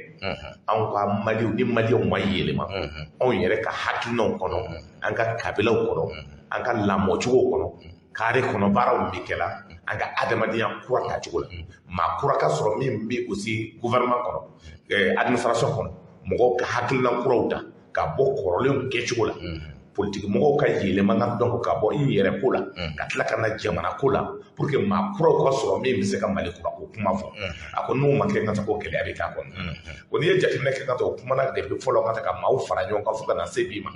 anw ka Maliw ni Maliyɛnw ma yɛlɛma anw yɛrɛ ka hakilinaw kɔnɔ an ka kabilaw kɔnɔ an ka lamɔcogow kɔnɔ kare kono baaraw bɛ kɛla an ka adamadenya kura ta cogo la maa kura ka sɔrɔ min bɛ aussi gouvernement kɔnɔ administration kɔnɔ mɔgɔw ka hakilina kuraw ta ka bɔ kɔrɔlenw kɛcogo la politique mɔgɔw ka yɛlɛma ka dɔn ka bɔ i yɛrɛ ko la ka tila ka na jamana ko la pour que maa kuraw ka sɔrɔ min bɛ se ka Mali kura ko kuma fɔ a ko n'o ma kɛ n ka taa ko gɛlɛya bɛ k'a kɔnɔ ko n'i ye jateminɛ kɛ ka taa o kuma na depuis fɔlɔ ka taa ka maaw fara ɲɔgɔn kan fo ka na se bi ma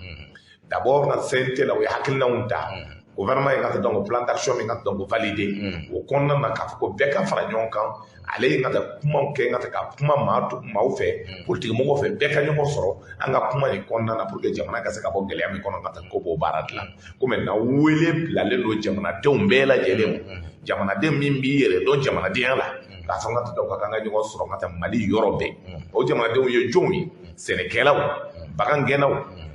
d'abord na CNT la o ye hakilinaw ta gouvernement ye ka taa donc plan d'action min ka taa donc valider o kɔnɔna na k'a fɔ ko bɛɛ ka fara ɲɔgɔn kan ale ye ka taa kumaw kɛ ka taa ka kuma maaw fɛ politique mɔgɔw fɛ bɛɛ ka ɲɔgɔn sɔrɔ an ka kuma nin kɔnɔna na pour que jamana ka se ka bɔ gɛlɛya min kɔnɔ ka taa ko b'o baara dilan ko maintenant wele bilalen don jamanadenw bɛɛ lajɛlen jamanaden min b'i yɛrɛ dɔn jamanadenya la k'a fɔ ka taa donc ka kan ka ɲɔgɔn sɔrɔ ka taa Mali yɔrɔ bɛɛ o jamanadenw ye jɔnw ye sɛnɛkɛlaw bagangɛnnaw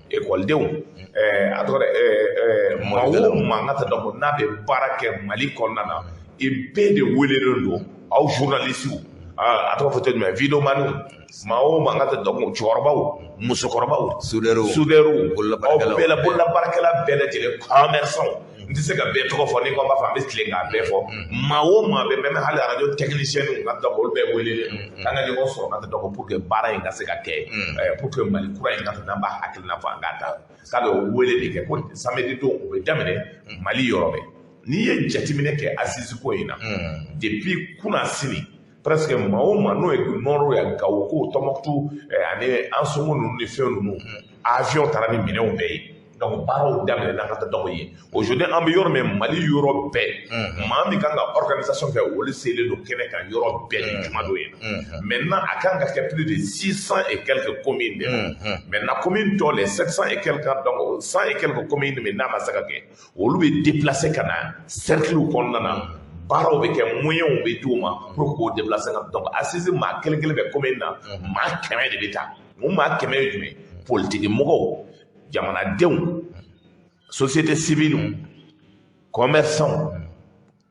ekɔlidenw a tɔgɔ dɛ maa o maa ka taa donc n'a bɛ baara kɛ Mali kɔnɔna na i bɛɛ de welelen don aw journalistes a tɔgɔ fɔ cogo jumɛn vidéomaniw maa o maa ka taa donc cɛkɔrɔbaw musokɔrɔbaw soudeurs aw bɛɛ la bololabaarakɛla bɛɛ lajɛlen commerçants n tɛ se ka bɛɛ tɔgɔ fɔ ni ko n b'a fɔ an bɛ tile k'a bɛɛ fɔ maa o maa bɛ même hali radio techniciens ka donc olu bɛɛ welelen k'an ka ɲɔgɔn sɔrɔ ka taa donc pour que baara in ka se ka kɛ pour que Mali kura in ka taa n'an b'a hakilina fɔ an k'a ta k'a bɛ wele de kɛ ko samedi don o bɛ daminɛ Mali yɔrɔ bɛɛ n'i ye jateminɛ kɛ assise ko in na depuis kunun sini presque maa o maa n'o ye nɔrɔ ye Gawo ko Tɔnbukutu ani Ansongo ninnu ni fɛn ninnu avion taara ni minɛnw bɛɛ ye donc baaraw daminɛ na ka taa dɔgɔ ye aujourd'hui an bɛ yɔrɔ min Mali yɔrɔ bɛɛ maa min kan ka organisation kɛ olu selen don kɛnɛ kan yɔrɔ bɛɛ ni juma dɔ ye maintenant a kan ka kɛ plus de 600 et quelques communes de maintenant commune tɔ les 700 et quelques donc 100 et quelques communes min n'a ma se ka kɛ olu bɛ déplacer ka na cercle kɔnɔna na baaraw bɛ kɛ moyens bɛ d'u ma pour k'o déplacer ka donc assise maa kelen kelen bɛ commune na maa 100 de bɛ taa o maa 100 ye jumɛn politique mɔgɔw jamanadenw société civile commerçants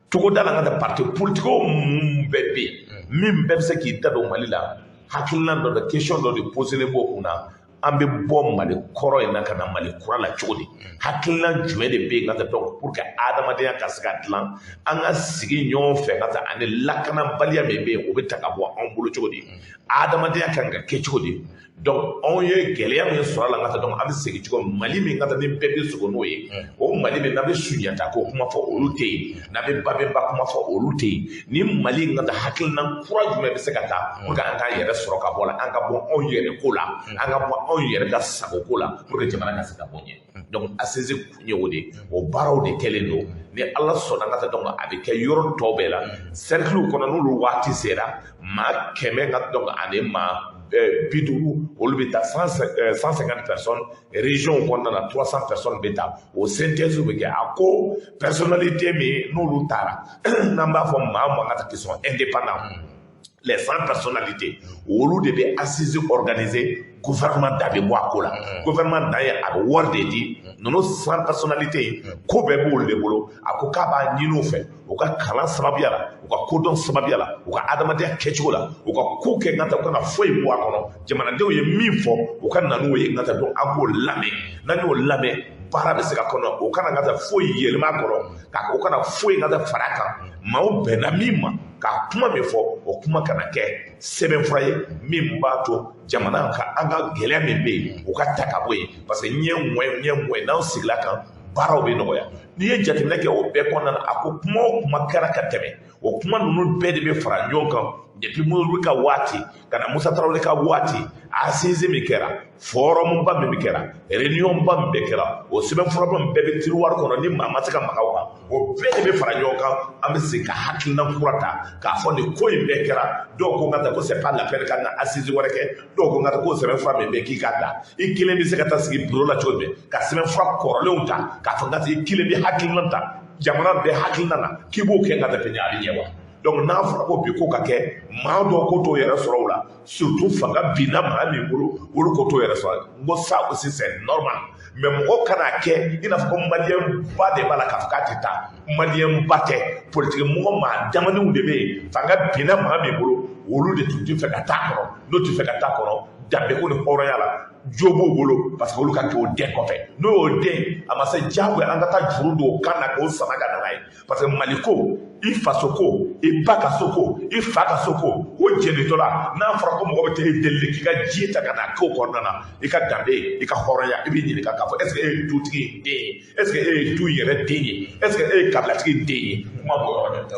togoda la ka taa parti politique mun bɛɛ bɛ yen min bɛɛ bɛ se k'i da don Mali la hakilina dɔ de question dɔ de poselen b'o kun na an bɛ bɔ Mali kɔrɔ in na ka na Mali kura la cogo di hakilina jumɛn de bɛ yen ka taa donc pour que adamadenya ka se ka dilan an ka sigi ɲɔgɔn fɛ ka taa ani lakanabaliya min bɛ yen o bɛ ta ka bɔ anw bolo cogo di adamadenya kan ka kɛ cogo di donc anw ye gɛlɛya min sɔrɔ a la ka taa donc an bɛ segin cogo Mali min ka taa ni bɛɛ bɛ sogo n'o ye o Mali min n'an bɛ sunyata ko kuma fɔ olu tɛ yen n'an bɛ babɛnba kuma fɔ olu tɛ yen ni Mali ka taa hakilina kura jumɛn bɛ se ka taa pour que an k'an yɛrɛ sɔrɔ ka bɔ la an ka bɔ anw yɛrɛ ko la an ka bɔ anw yɛrɛ ka sago ko la pour que jamana ka se ka bɔ ɲɛ donc assise kun ye o de o baaraw de kɛlen don ni Ala sɔnna ka taa donc a bɛ kɛ yɔrɔ tɔw bɛɛ la cercle kɔnɔ n'olu waati sera maa 100 ka donc ani maa 50 olu bɛ taa 150 personnes région kɔnɔna na 300 personnes bɛ taa o synthèse bɛ kɛ a ko personnalité min n'olu taara n'an b'a fɔ maa o maa ka taa qui sont indépendants les 100 personnalités olu de bɛ assise organiser gouvernement da bɛ bɔ a ko la gouvernement da ye a bɛ wari de di ninnu 100 personnalités ko bɛɛ b'olu de bolo a ko k'a b'a ɲini u fɛ u ka kalan sababuya la u ka kodɔn sababuya la u ka adamadenya kɛcogo la u ka ko kɛ nka ta u kana foyi bɔ a kɔnɔ jamanadenw ye min fɔ u ka na n'o ye nka ta dɔn an k'o lamɛn n'an y'o lamɛn baara bɛ se ka kɔnɔ o kana nka ta foyi yɛlɛma a kɔnɔ ka o kana foyi nka ta fara a kan maaw bɛnna min ma ka kuma min fɔ o kuma kana kɛ sɛbɛnfura ye min b'a to jamana ka an ka gɛlɛya min bɛ yen o ka ta ka bɔ yen parce que ɲɛ ŋɔɲɛ n'aw sigila kan baaraw bɛ nɔgɔya n'i ye jateminɛ kɛ o bɛɛ kɔnɔna na a ko kuma o kuma kɛra ka tɛmɛ o kuma ninnu bɛɛ de bɛ fara ɲɔgɔn kan depuis Modibo ka waati ka na Musa Tarawele ka waati assise min kɛra forum ba min kɛra réunion ba min kɛra o sɛbɛnfura min bɛɛ bɛ tiroir kɔnɔ ni maa ma se ka maga o kan o bɛɛ de bɛ fara ɲɔgɔn kan an bɛ se ka hakilina kura ta k'a fɔ nin ko in bɛɛ kɛra dɔw ko n ka taa ko c'est pas la peine k'an ka assise wɛrɛ kɛ dɔw ko n ka taa ko sɛbɛnfura min bɛ k'i k'a ta i kelen bɛ se ka taa sigi bureau la cogo min ka sɛbɛnfura kɔrɔlenw ta k'a fɔ n ka taa i kelen bɛ hakilina ta jamana bɛɛ hakilina na k'i b'o kɛ n ka taa fɛn ye a bɛ ɲɛ wa donc n'a fɔra ko bi ko ka kɛ maa dɔw ko t'o yɛrɛ sɔrɔ o la surtout fanga binna maa min bolo olu ko t'o yɛrɛ sɔrɔ n ko ça aussi c'est normal mais mɔgɔ kana kɛ i n'a fɔ ko maliyɛn ba de b'a la k'a fɔ k'a tɛ taa maliyɛn ba tɛ politique mɔgɔ maa damadɔw de bɛ yen fanga binna maa min bolo olu de tun tɛ fɛ ka taa kɔnɔ n'o tɛ fɛ ka taa kɔnɔ danbe ko ni hɔrɔnya la jo b'o bolo parce que olu ka kɛ o den kɔfɛ n'o y'o den a ma se diyagoya an ka taa juru don o kan na k'o sama ka na n'a ye parce que Mali ko i faso ko i ba ka so ko i fa ka so ko o jɛnitɔ la n'a fɔra ko mɔgɔ bɛ taa e deli k'i ka ji ta ka na k'o kɔnɔna na i ka danbe i ka hɔrɔnya i b'i ɲininka k'a fɔ est ce que e ye dutigi den ye est ce que e ye du yɛrɛ den ye est ce que e ye kabilatigi den ye kuma b'o yɔrɔ de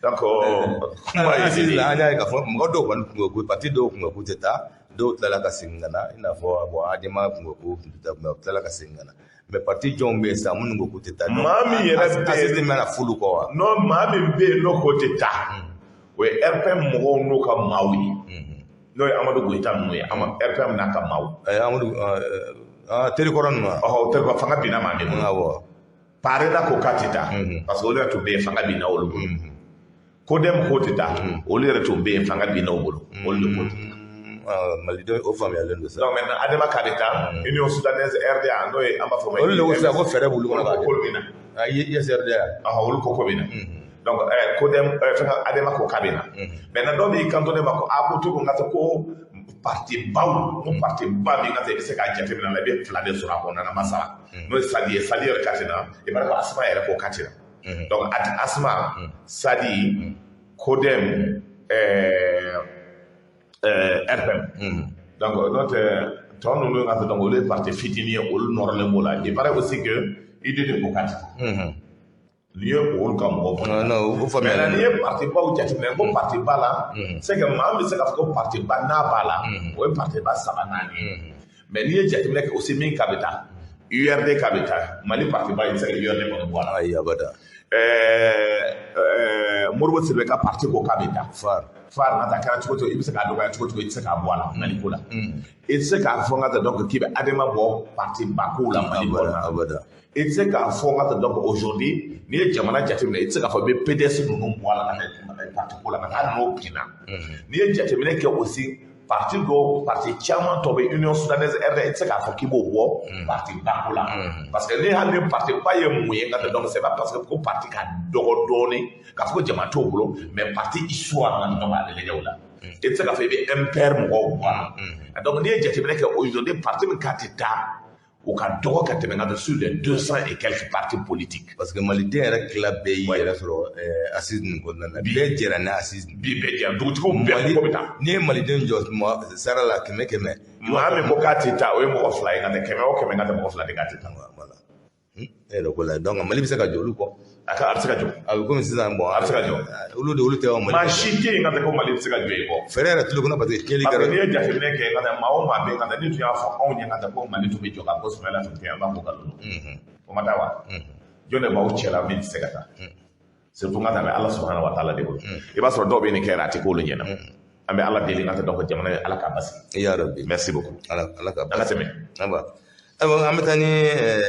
donc kuma ye sisan an y'a ye k'a fɔ mɔgɔ dɔw kɔni kun ko parti dɔw kun k'u tɛ taa dɔw tilala ka segin ka na i n'a fɔ bon Adama kun ko k'u tɛ taa u tilala ka segin ka na mais parti jɔnw bɛ yen sisan minnu ko k'u tɛ taa maa min yɛrɛ bɛ yen na fulu kɔ wa non maa min bɛ yen n'o ko tɛ taa o ye RPM mɔgɔw n'o ka maaw ye n'o ye Amadu Goyita ninnu ye RPM n'a ka maaw Amadu terikɔrɔ ninnu terikɔrɔ fanga binna maa min bolo parena ko k'a tɛ taa parce que olu yɛrɛ tun bɛ yen fanga binna olu bolo Kodem ko tɛ taa olu yɛrɛ tun bɛ yen fanga binna olu bolo olu de ko tɛ Malidenw o faamuyalen don donc maintenant Adama k'a de taa Union Soudanaise RDA n'o ye an b'a fɔ ma olu de ko sisan ko fɛɛrɛ b'olu kɔnɔ k'a kɛ ISRDA olu ko ko bɛ na donc Kodem fɛngɛ Adama ko k'a bɛ na maintenant dɔw b'i kanto ne ma ko a ko to ko n ka se ko parti baw ko parti ba min ka se i bɛ se k'a jateminɛ la i bɛ fila de sɔrɔ a kɔnɔna masala n'o ye Sadi ye Sadi yɛrɛ kati na i b'a dɔn Asuma yɛrɛ ko kati na donc Asuma Sadi Kodem RPM donc notre tɔn ninnu ka se donc olu ye parti fitinin ye olu nɔrɔlen b'o la il paraît aussi que idée de ko kati n'i ye olu ka mɔgɔ bɔ maintenant n'i ye parti baw jateminɛ ko parti ba la c'est que maa min bɛ se k'a fɔ ko parti ba n'a b'a la o ye parti ba 3 4 ye mais n'i ye jateminɛ kɛ aussi min ka bɛ taa URD ka bɛ taa Mali parti ba i bɛ se ka URD kɔni bɔ a la ayi abada Modibo Sidibé ka parti ko k'a bɛ taa FAR n'a ta kɛra cogo cogo i bɛ se k'a dɔgɔya cogo cogo i tɛ se k'a bɔ a la Mali ko la i tɛ se k'a fɔ n ka tɛ donc k'i bɛ Adama bɔ parti ba ko la Mali kɔnɔ na i tɛ se k'a fɔ n ka tɛ donc aujourd'hui n'i ye jamana jateminɛ i tɛ se k'a fɔ i bɛ PDS ninnu bɔ a la ka taa parti ko la ka taa n'o binna n'i ye jateminɛ kɛ aussi parti dɔw parti caman tɔ bɛ Union Soudanaise RDA i tɛ se k'a fɔ k'i b'o bɔ parti ba ko la parce que ni hali ni parti ba ye mun ye n ka tɛ donc c'est pas parce que ko parti ka dɔgɔ dɔɔnin k'a fɔ ko jama t'o bolo mais parti histoire la donc a bɛ lajɛ o la i tɛ se k'a fɔ i bɛ MPR mɔgɔw bɔ a la donc n'i ye jateminɛ kɛ aujourd'hui parti min k'a tɛ taa o ka dɔgɔ ka tɛmɛ ka sur les 200 et quelques partis politiques parce que Maliden yɛrɛ tila bɛɛ y'i yɛrɛ sɔrɔ assise nin kɔnɔna na bɛɛ jɛra n'a assise bi bɛɛ jɛra dugutigiw bɛɛ ko bɛ taa n'i ye Maliden jɔ sara la 100 maa min ko k'a tɛ taa o ye mɔgɔ 2 ye nka tɛ 100 o 100 nka tɛ mɔgɔ 2 de k'a tɛ taa voilà e yɛrɛ ko la donc Mali bɛ se ka jɔ olu kɔ a bɛ se ka jɔ a bɛ komi sisan bon a bɛ se ka jɔ olu tɛ Mali maa si tɛ yen nka tɛ ko Mali bɛ se ka jɔ i kɔ fɛɛrɛ yɛrɛ tulu kɔnɔ parce que kɛli kɛra n'i ye jateminɛ kɛ nka tɛ maa o maa bɛ nka tɛ ni tun y'a fɔ anw ye nka tɛ ko Mali tun bɛ jɔ ka ko Sumayila tun tɛ yan an b'a fɔ ka lolo o ma taa wa jɔn de b'aw cɛla min tɛ se ka taa surtout nka tɛ an bɛ Ala subahana wa taala de bolo i b'a sɔrɔ dɔw bɛ nin kɛ a tɛ k'olu ɲɛna an bɛ Ala deli nka tɛ donc jamana ye Ala k'a basigi ya rabbi merci beaucoup Ala ka basigi an b'a an bɛ taa ni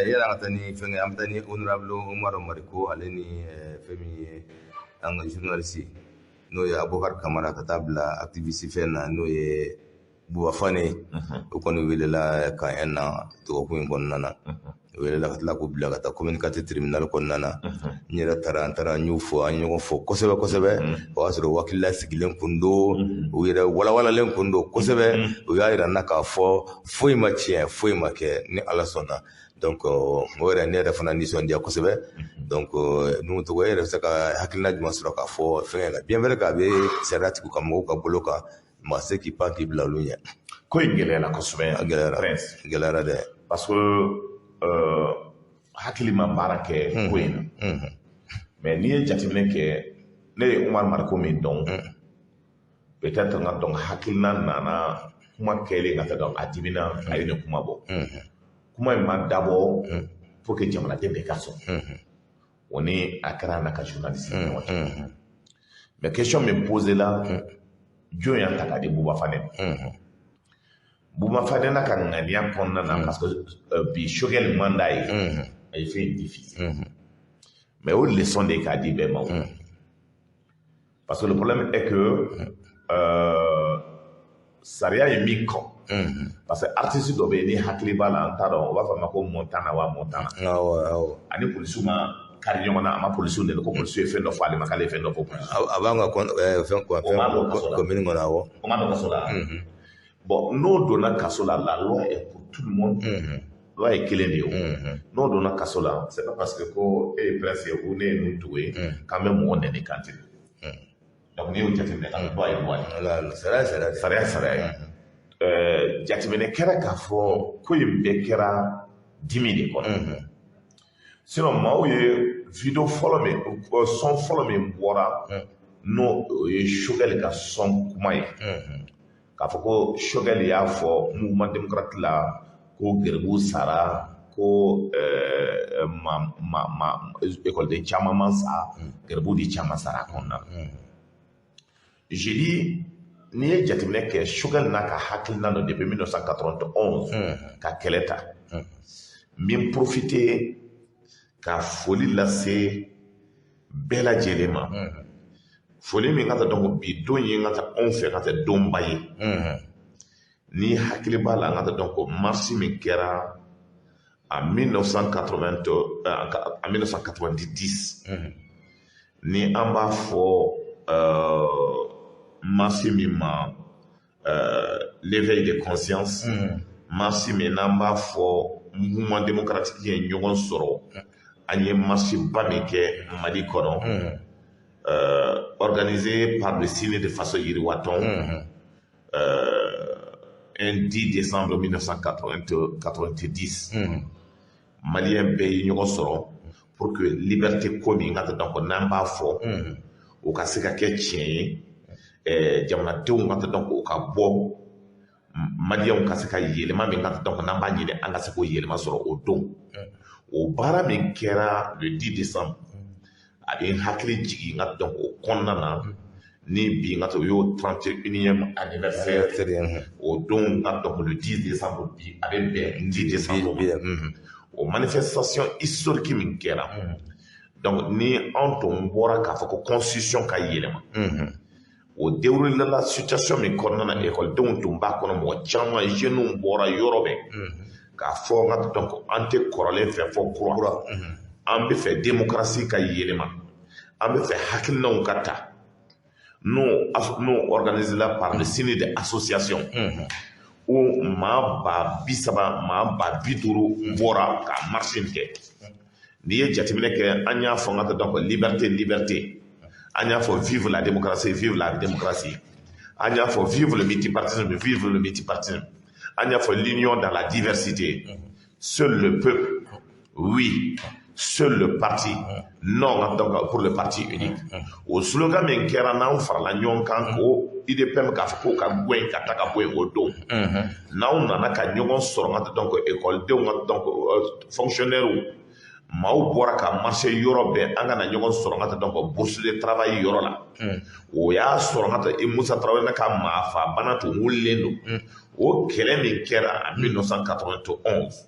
yala an ka taa ni fɛnkɛ an bɛ taa ni honorable Umaru Mariko ale ni fɛn min ye an ka journaliste n'o ye Abubakar Kamara ka taa bila activiste fɛn na n'o ye Buba Fane o kɔni welela ka yan na dɔgɔkun in kɔnɔna na o welela ka tila k'u bila ka taa communicateur tribunal kɔnɔna na n yɛrɛ taara an taara n y'u fɔ an ye ɲɔgɔn fɔ kosɛbɛ kosɛbɛ o y'a sɔrɔ wakilila sigilen kun don u yɛrɛ walawalalen kun don kosɛbɛ u y'a yira n na k'a fɔ foyi ma tiɲɛ foyi ma kɛ ni Ala sɔnna donc o yɛrɛ ne yɛrɛ fana nisɔndiya kosɛbɛ donc numu tɔgɔ yɛrɛ bɛ se ka hakilina jumɛn sɔrɔ k'a fɔ fɛngɛ la bien vrai que a bɛ sariya tigɛ ka mɔgɔw ka bolo kan maa se k'i pan k'i bila olu ɲɛ ko in gɛlɛyara kosɛbɛ a gɛlɛyara dɛ parce que hakili ma baara kɛ ko in na mais n'i ye jateminɛ kɛ ne ye Umaru Mariko min dɔn peut-être n ka dɔn hakilina nana kuma kɛlen ka taa dɔn a dimina a ye ne kuma bɔ kuma in ma dabɔ pour que jamanaden bɛɛ ka sɔn o ni a kɛra n'a ka journaliste ni ɲɔgɔn cɛ mais question min posé la jɔn y'a ta k'a di Buba Fane Buba Fane n'a ka ŋaniya kɔnɔna na parce que bi Choguel mandat ye a ye fɛn difficile mais o leçon de k'a di bɛɛ ma parce que le problème est que sariya ye min kɔ parce que artiste dɔ bɛ yen ni hakili b'a la an t'a dɔn o b'a fɔ a ma ko Montana wa Montana ani polisiw ma kari ɲɔgɔn na a ma polisiw deli ko polisiw ye fɛn dɔ fɔ ale ma k'ale ye fɛn dɔ fɔ polisiw a b'an ka fɛn commune kɔnɔ awɔ o ma dɔn kaso la Bon, n'o donna kaso la loi est pour tout le monde. Loi est kelen de yo. N'o donna kaso la, c'est pas parce que ko e prince ou ne nous doué quand même on est des cantines. Donc ni o jateminɛ la loi est loi. Sariya. Jateminɛ kɛra k'a fɔ ko in bɛɛ kɛra dimi de kɔnɔ. Sinon maaw ye video fɔlɔ min son fɔlɔ min bɔra n'o ye Choguel ka son kuma ye. K'a fɔ ko Choguel y'a fɔ mouvement démocratique la ko Geribu sara ko école caman ma sa Geribu di caman sara a kɔnɔna. J'ai dit n'i ye jateminɛ kɛ Choguel n'a ka hakilina dɔ depuis 1991 ka kɛlɛ ta min profité ka foli lase bɛɛ lajɛlen ma. Foli min ka taa donc bi don ye n ka taa anw fɛ ka taa donba ye. Ni hakili b'a la n ka taa donc marche min kɛra en 1990 ni an b'a fɔ marche min ma l'éveil de conscience, marche min n'an b'a fɔ mouvement démocratique ye ɲɔgɔn sɔrɔ an ye marche ba min kɛ Mali kɔnɔ. Organisé par le Ciné de façon Yiriwaton, un 10 décembre 1990. Malien bɛɛ ɲɔgɔn sɔrɔ pour que liberté ko min ka donc n'an b'a fɔ o ka se ka kɛ tiɲɛ ye jamanadenw ka donc o ka bɔ Maliens ka se ka yɛlɛma min ka donc n'an b'a ɲini an ka se k'o yɛlɛma sɔrɔ o don. O baara min kɛra le 10 décembre a bɛ n hakili jigin n ka donc o kɔnɔna na ni bi n ka o y'o 31e anniversaire o don n ka donc le 10 décembre bi a bɛ bɛn 10 décembre o manifestation historique min kɛra donc ni an tun bɔra k'a fɔ ko constitution ka yɛlɛma o déroulé la situation min kɔnɔna na écoledenw tun b'a kɔnɔ mɔgɔ caman jeunes bɔra yɔrɔ bɛɛ k'a fɔ n ka donc an tɛ kɔrɔlen fɛ fɔ kura an bɛ fɛ démocratie ka yɛlɛma an bɛ fɛ hakilinaw ka ta n'o organisé la par le Ciné de association o maa ba 30 maa ba 50 bɔra ka marche kɛ n'i ye jateminɛ kɛ an y'a fɔ n ka donc liberté an y'a fɔ vive la démocratie an y'a fɔ vive le multipartisme an y'a fɔ l'union dans la diversité seul le peuple oui seul le parti non donc pour le parti unique o slogan min kɛra n'anw farala ɲɔgɔn kan ko IDPM k'a fɔ k'o ka bɔ yen ka taa ka bɔ yen o don n'anw nana ka ɲɔgɔn sɔrɔ n ka donc écoledenw ka donc fonctionnaires maaw bɔra ka marché yɔrɔ bɛɛ an kana ɲɔgɔn sɔrɔ n ka taa donc bourse de travail yɔrɔ la o y'a sɔrɔ n ka taa Musa Traoré ka maa fa bana tun wulilen don o kɛlɛ min kɛra en 1991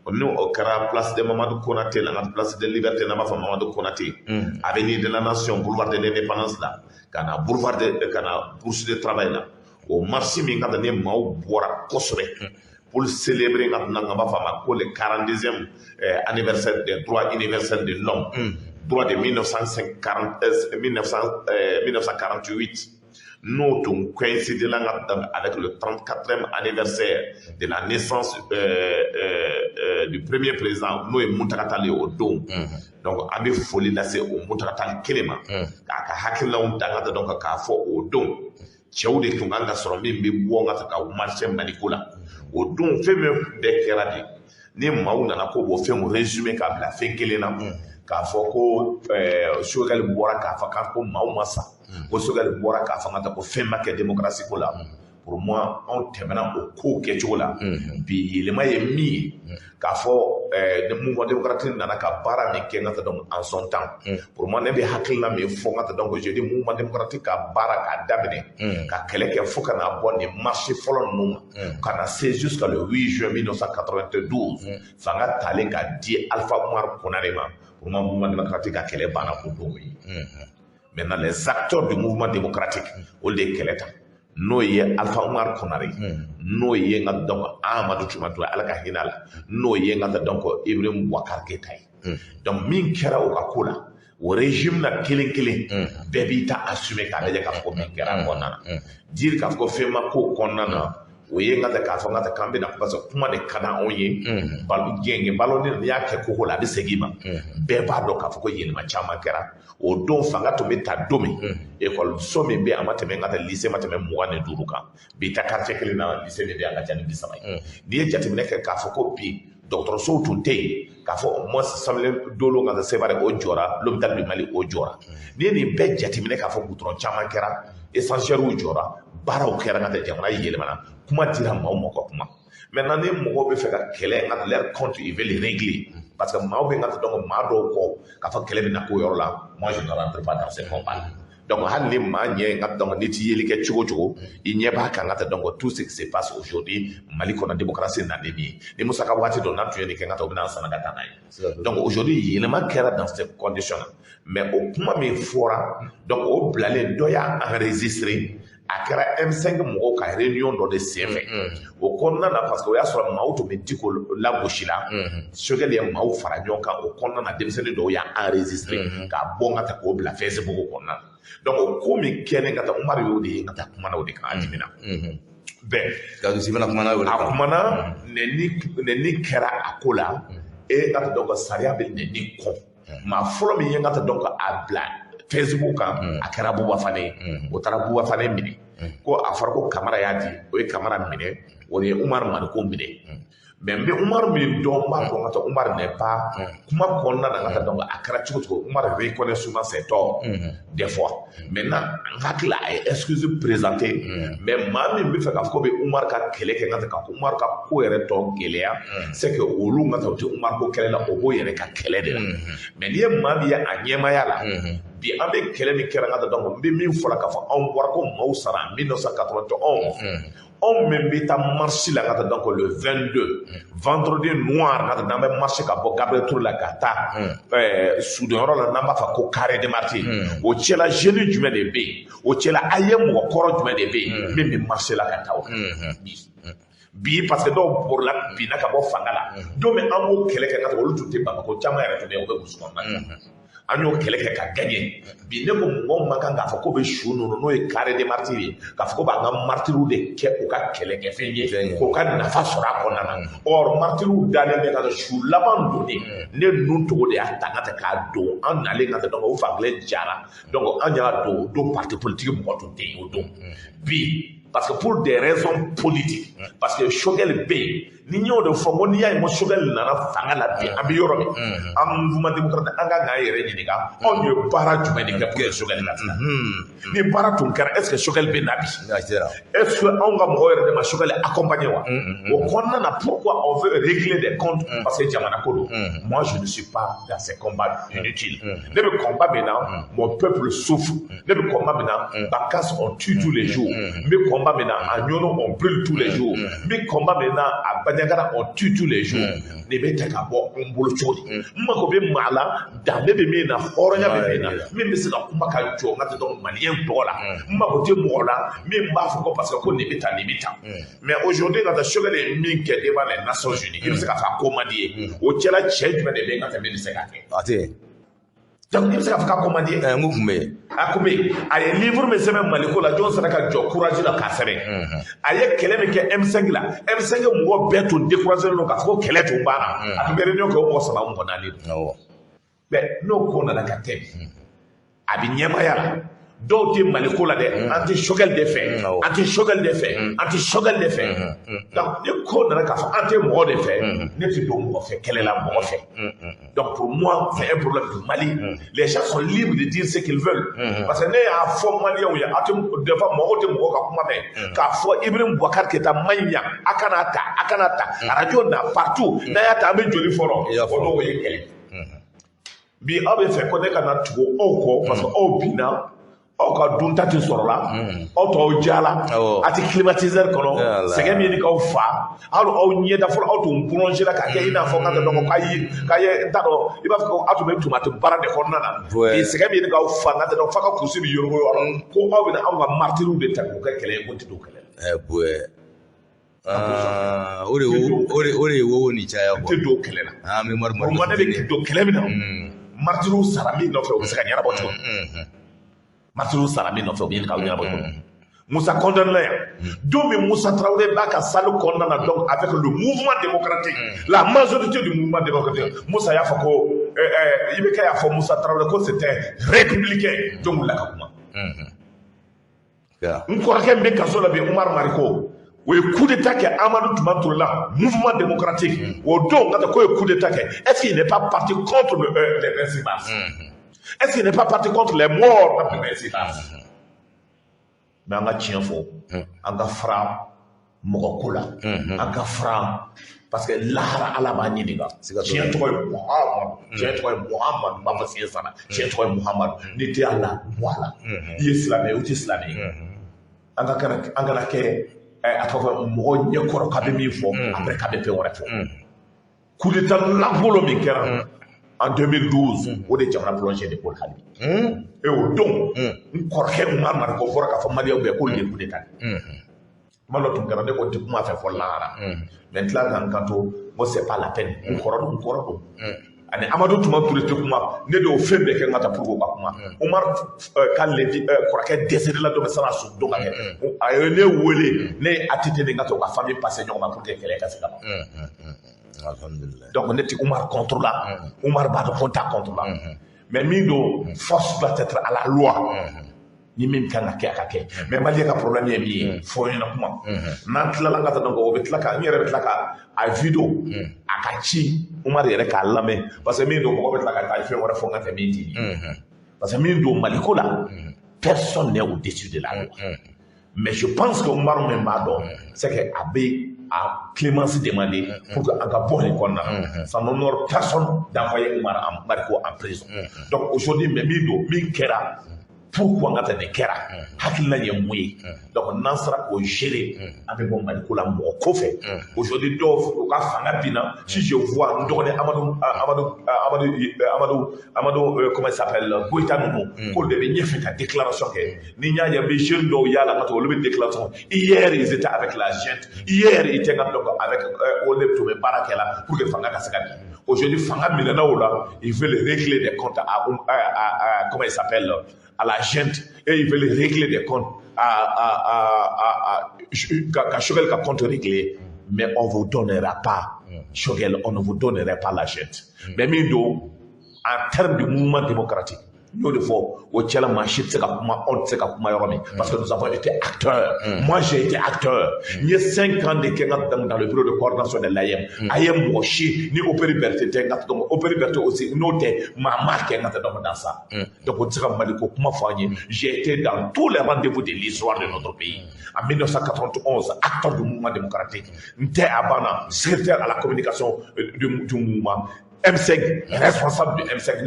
n'o kɛra place de Mamadou Konaté la nka place de liberté n'an b'a fɔ Mamadou Konaté avenue de la nation boulevard de l'indépendance la ka na boulevard de ka na bourse de travail la o marché min ka taa ni maaw bɔra kosɛbɛ pour célébrer n'an b'a fɔ a ma ko le 42e anniversaire des droits universels de l'homme droit de 1948 n'o tun coïncide avec le 34e anniversaire de la naissance du premier président n'o ye Muntaka Tall ye o don donc an bɛ foli lase o Muntaka Tall kelen ma k'a ka hakilinaw ta n ka taa donc k'a fɔ o don cɛw de tun kan ka sɔrɔ min bɛ bɔ n ka taa ka marché Maliko la o don fɛn min bɛɛ kɛra de ni maaw nana ko b'o fɛnw résumé k'a bila fɛn kelen na k'a fɔ ko Choguel bɔra k'a fɔ k'an ko maaw ma sa ko Choguel bɔra k'a fɔ n ka taa ko fɛn ma kɛ démocratie ko la pour moi anw tɛmɛna o kow kɛcogo la bi yɛlɛma ye min ye k'a fɔ mouvement démocratique nana ka baara min kɛ n ka taa donc en son temps pour moi ne bɛ hakilina min fɔ n ka taa donc je dis mouvement démocratique ka baara k'a daminɛ ka kɛlɛ kɛ fo ka na bɔ nin marché fɔlɔ ninnu ma ka na se jusqu'à le 8 juin 1992 fanga talen ka di Alpha Umaru Konare ma pour moi mouvement démocratique ka kɛlɛ banna o don ye maintenant les acteurs du mouvement démocratique olu de ye kɛlɛ ta n'o ye Alpha Umaru Konare n'o ye n ka donc Amadou Toumani Touré ala ka hinɛ la n'o ye n ka donc Ibrahim Boubacar Keita ye donc min kɛra o ka ko la o régime la kelen kelen bɛɛ b'i ta assumer k'a lajɛ k'a fɔ ko min kɛra kɔnɔna na dire k'a fɔ ko fɛn ma k'o kɔnɔna na o ye ngata ka fɔ ngata kan bɛ na parce que kuma de ka di anw ye gɛngɛ balo ni y'a kɛ koko la a bɛ segin ma bɛɛ b'a dɔn k'a fɔ ko yɛlɛma caman kɛra o don fanga tun bɛ ta don min ekɔliso min bɛ a ma tɛmɛ ngata lycée ma tɛmɛ 25 kan bi ta quartier kelen na lycée min bɛ a ka ca ni 30 ye n'i ye jateminɛ kɛ k'a fɔ ko bi dɔgɔtɔrɔsow tun tɛ yen k'a fɔ au moins Samuel Doolo ngata Sebare o jɔra l'hôpital du Mali o jɔra n'i ye nin bɛɛ jateminɛ k'a fɔ goudron caman kɛra essentiel jɔra baaraw kɛra ngata jamana yɛlɛmana kuma dira maaw ma ka kuma maintenant ni mɔgɔw bɛ fɛ ka kɛlɛ ngata leur compte ils veulent régler parce que maaw bɛ ngata donc maa dɔw kɔ k'a fɔ kɛlɛ bɛ na k'o yɔrɔ la moi je ne rentre pas dans ces combats donc hali ni maa ɲɛ ngata donc ni t'i yeli kɛ cogo cogo i ɲɛ b'a kan ngata donc tout ce qui se passe aujourd'hui Mali kɔnɔ démocratie na de bi ni Musa ka waati dɔ n'a tun ye nin kɛ ngata o bɛ na san ka taa n'a ye donc aujourd'hui yɛlɛma kɛra dans ces conditions là mais o kuma min fɔra donc o bilalen dɔ y'a enregistré a kɛra M5 mɔgɔw ka réunion dɔ de senfɛ o kɔnɔna na parce que o y'a sɔrɔ maaw tun bɛ di ko lagosi la Choguel ye maaw fara ɲɔgɔn kan o kɔnɔna na denmisɛnnin dɔw y'a enregistré k'a bɔ ka taa k'o bila Facebook kɔnɔna na donc o ko min kɛlen ka taa Umaru y'o de ye ka taa kumana o de kan a dimina bɛɛ a kumana nɛni kɛra a ko la ka taa donc sariya bɛ nɛni kɔ maa fɔlɔ min ye ka taa donc a bila Facebook kan a kɛra Buba Fane o taara Buba Fane minɛ ko a fɔra ko Kamara y'a di o ye Kamara minɛ o ye Umaru Mariko minɛ mais n bɛ Umaru min dɔn n b'a dɔn ka taa Umaru n'est pas kuma kɔnɔna na ka taa donc a kɛra cogo cogo Umaru reconnaît souvent ses torts des fois maintenant n hakili la a ye excuse présenter mais maa min bɛ fɛ k'a fɔ ko bɛ Umaru ka kɛlɛ kɛ ka taa ka Umaru ka ko yɛrɛ tɔ gɛlɛya c'est que olu ka taa u tɛ Umaru ko kɛlɛ la o b'o yɛrɛ ka kɛlɛ de la mais n'i ye maa min ye a ɲɛmaya la bi an bɛ kɛlɛ min kɛra ka taa donc n bɛ min fɔra k'a fɔ anw bɔra ko maaw sara 1991 anw min bɛ taa marche la ka taa donc le 22 vendredi noir ka taa n'an bɛ marche ka bɔ Gabriel Tour la ka taa sudonyɔrɔ la n'an b'a fɔ ko carré de Marti o cɛla jeune jumɛn de bɛ yen o cɛla a ye mɔgɔ kɔrɔ jumɛn de bɛ yen min bɛ marche la ka taa o bi parce que dɔw borila binna ka bɔ fanga la don min an b'o kɛlɛ kɛ ka taa olu tun tɛ Bamako caman yɛrɛ tun bɛ yen o bɛ burusi kɔnɔna na an y'o kɛlɛ kɛ ka gagner bi ne ko mɔgɔw man kan k'a fɔ ko bɛ su ninnu n'o ye carré de martyrs ye k'a fɔ ko b'an ka martyrs de kɛ u ka kɛlɛkɛfɛn ye k'u ka nafa sɔrɔ a kɔnɔna na or martyrs dalen bɛ ka taa su laban donnen ne ninnu togo de y'a ta ka taa k'a don an nalen ka taa donc o fankelen jara donc an y'a don o don parti politique mɔgɔ tun tɛ yen o don bi parce que pour des raisons politiques parce que Choguel bɛ yen ni y'o de fɔ ko n'i y'a ye ko Choguel nana fanga la bi an bɛ yɔrɔ min an mouvement démocratique an kan k'an yɛrɛ ɲininka anw ye baara jumɛn de kɛ pour que Choguel na tila ni baara tun kɛra est ce que Choguel bɛ na bi est ce que anw ka mɔgɔw yɛrɛ de ma Choguel accompagner wa o kɔnɔna na pourquoi on veut régler des comptes parce que jamana ko don moi je ne suis pas dans ces combats inutiles ne bɛ combat min na mon peuple souffre ne bɛ combat min na Bakas on tue tous les jours n bɛ combat min na a Ɲono on brûle tous les jours n bɛ combat min na a Bandiagara on tue tous les jours ne bɛ tɛ ka bɔ n bolo cogo di n mago bɛ maa la danbe bɛ min na hɔrɔnya bɛ min na min bɛ se ka kuma ka jɔ n ka tɛ dɔn maliyɛn tɔgɔ la n mago tɛ mɔgɔ la min b'a fɔ ko parce que ko nin bɛ tan nin bɛ tan mais aujourd'hui ka taa Choguel ye min kɛ devant les Nations Unies i bɛ se ka fɔ a ko man di ye o cɛla cɛ jumɛn de bɛ yen ka tɛmɛ min bɛ se ka kɛ donc i bɛ se ka fɔ k'a ko man di ye n ko kun bɛ yen a kun bɛ yen a ye livre min sɛbɛn Maliko la jɔn sera ka jɔ courage la k'a sɛbɛn a ye kɛlɛ min kɛ M5 la M5 mɔgɔ bɛɛ tun découragé don k'a fɔ ko kɛlɛ tun banna a tun bɛ réunion kɛ o mɔgɔ 3 mɔgɔ 4 mais n'o ko nana ka tɛmɛ a bɛ ɲɛmaya la dɔw tɛ Maliko la dɛ an tɛ Choguel de fɛ an tɛ Choguel de fɛ an tɛ Choguel de fɛ donc ni ko nana k'a fɔ an tɛ mɔgɔ de fɛ ne tɛ don mɔgɔ fɛ kɛlɛ la mɔgɔ fɛ donc pour moi c'est un problème du Mali les gens sont libres de dire ce qu'ils veulent parce que ne y'a fɔ maliyɛnw ye a tɛ des fois mɔgɔw tɛ mɔgɔ ka kuma mɛn k'a fɔ Ibrahim Boubacar Keita man ɲa a kana ta radio na partout n'a y'a ta an bɛ joli fɔlɔ o n'o ye kɛlɛ bi aw bɛ fɛ ko ne kana tugu aw kɔ parce que aw binna aw ka dunta tɛ sɔrɔ la aw tɔw jala a tɛ climatiseur kɔnɔ sɛgɛn min k'aw fa aw ɲɛda fɔlɔ aw tun plongé la k'a kɛ i n'a fɔ k'a tɛ dɔn k'a ye n t'a dɔn i b'a fɔ ko aw tun bɛ tomate baara de kɔnɔna na sɛgɛn min k'aw fa k'a tɛ dɔn f'a ka kurusi bɛ yɔrɔ ko aw bɛna aw ka martyrs de ta k'u kɛ kɛlɛ ye ko tɛ don kɛlɛ o de ye wo ni caya tɛ don kɛlɛ la o ma ne bɛ don kɛlɛ min na martyrs sara min nɔfɛ o bɛ se ka ɲɛnabɔ cogo martyrs sara min nɔfɛ o bɛ ɲini k'aw ɲɛnabɔ cogo Moussa condamne donc Moussa Traoré b'a ka salle condamne donc avec le mouvement démocratique la majorité du mouvement démocratique Moussa y'a fait que il y'a fait Moussa Traoré que c'était républicain donc la kuma encore qu'un mec à la bien Omar Mariko ou coup d'état que Amadou Toumatoula là mouvement démocratique ou donc quand quoi coup d'état est-ce qu'il n'est pas parti contre les principes est-ce qu'il n'est pas parti contre les morts des principes mais on a tien faux on a fra mokola on a fra parce que l'ara ala bani diga tien toi Muhammad baba siyasana tien toi Muhammad n'était Allah voilà islamé ou islamé on a que à travers mo nyekoro kabemi fo après kabepé on refo coup d'état l'angolo mikera en 2012 on est déjà plongé de Paul Khalifa et au donc korke Omar Mariko fora ka fa mali be ko le coup d'état malo tum garande ko tikuma fa fo lara maintenant quand moi c'est pas la peine on koro ani Amadou Toumatoula tikuma ne do fembe ke ngata pour ko kuma Omar kan levi korke décédé la do sala su donc ayo ne wolé ne atité de ngata ko famille passé ñoma pour que kele ka sika alhamdulillah donc on était Omar contre là Omar ba de contact contre là mais mindo force doit être à la loi ni même kan akake mais mali ka problème yi fo ina kuma nan tla la ngata donc o betla ka ñere betla ka a vidéo akachi Omar yere ka lame parce que mindo ko betla ka ta fait wala fo ngata midi parce que mindo maliko là personne n'est au-dessus de la loi mais je pense que Omar Membado c'est que abbé a clémence demandé pour qu'un bon école ça n'honore personne d'envoyer Omar Mariko en prison donc aujourd'hui Mindo Minkera pourquoi on a des kera hakilna yemwe donc nan sera ko gérer avec bon Mariko la mo ko fait aujourd'hui do ka fanga bina si je vois ndone Amadou comment il s'appelle Goïta Nono ko de venir faire ta déclaration que ni nya ya be jeune do ya la ngato le déclaration hier ils étaient avec la gente hier ils étaient avec Oleb Toumé Barakela pour que fanga ka saka aujourd'hui fanga milana ola ils veulent régler des comptes à comment il s'appelle à la gente et ils veulent régler des comptes à Choguel qui a compte réglé mais on ne vous donnera pas Choguel, on ne vous donnera pas la gente mais Mindo en termes de mouvement démocratique nous devons au tchèla machine c'est parce que nous avons été acteurs moi j'ai été acteur il y a 5 ans de dans le bureau de coordination de l'AIM AIM Moshi ni Opériberté donc Opériberté aussi noté ma marque dans ça donc on dirait Maliko comment j'ai été dans tous les rendez-vous de l'histoire de notre pays en 1991 acteur du mouvement démocratique Nté Abana secrétaire à la communication du mouvement M5, responsable du M5,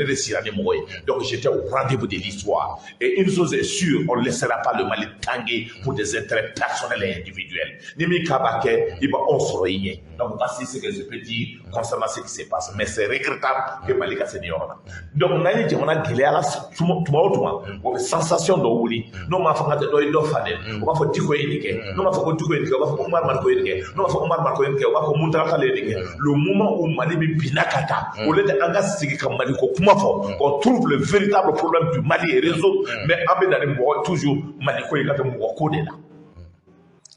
donc j'étais au rendez-vous de l'histoire. Et une chose est sûre, on ne laissera pas le Mali tanguer pour des intérêts personnels et individuels. Nimi Kabake, on se réunit. Donc voici ce que je peux dire concernant ce qui se passe. Mais c'est regrettable que Mali a séné. Donc on a dit qu'on a gueulé à la tout sensation de Ouli. Non, ma femme a dit on va faire Tiko Enike. Non, ma femme Tiko Enike. On va faire Omar Mariko Enike. Non, ma femme Omar Mariko Enike. On va faire Muntaka Enike. Le moment où Mali binakata. Au lieu de on trouve le véritable problème du Mali et réseau, mais toujours Maliko est là.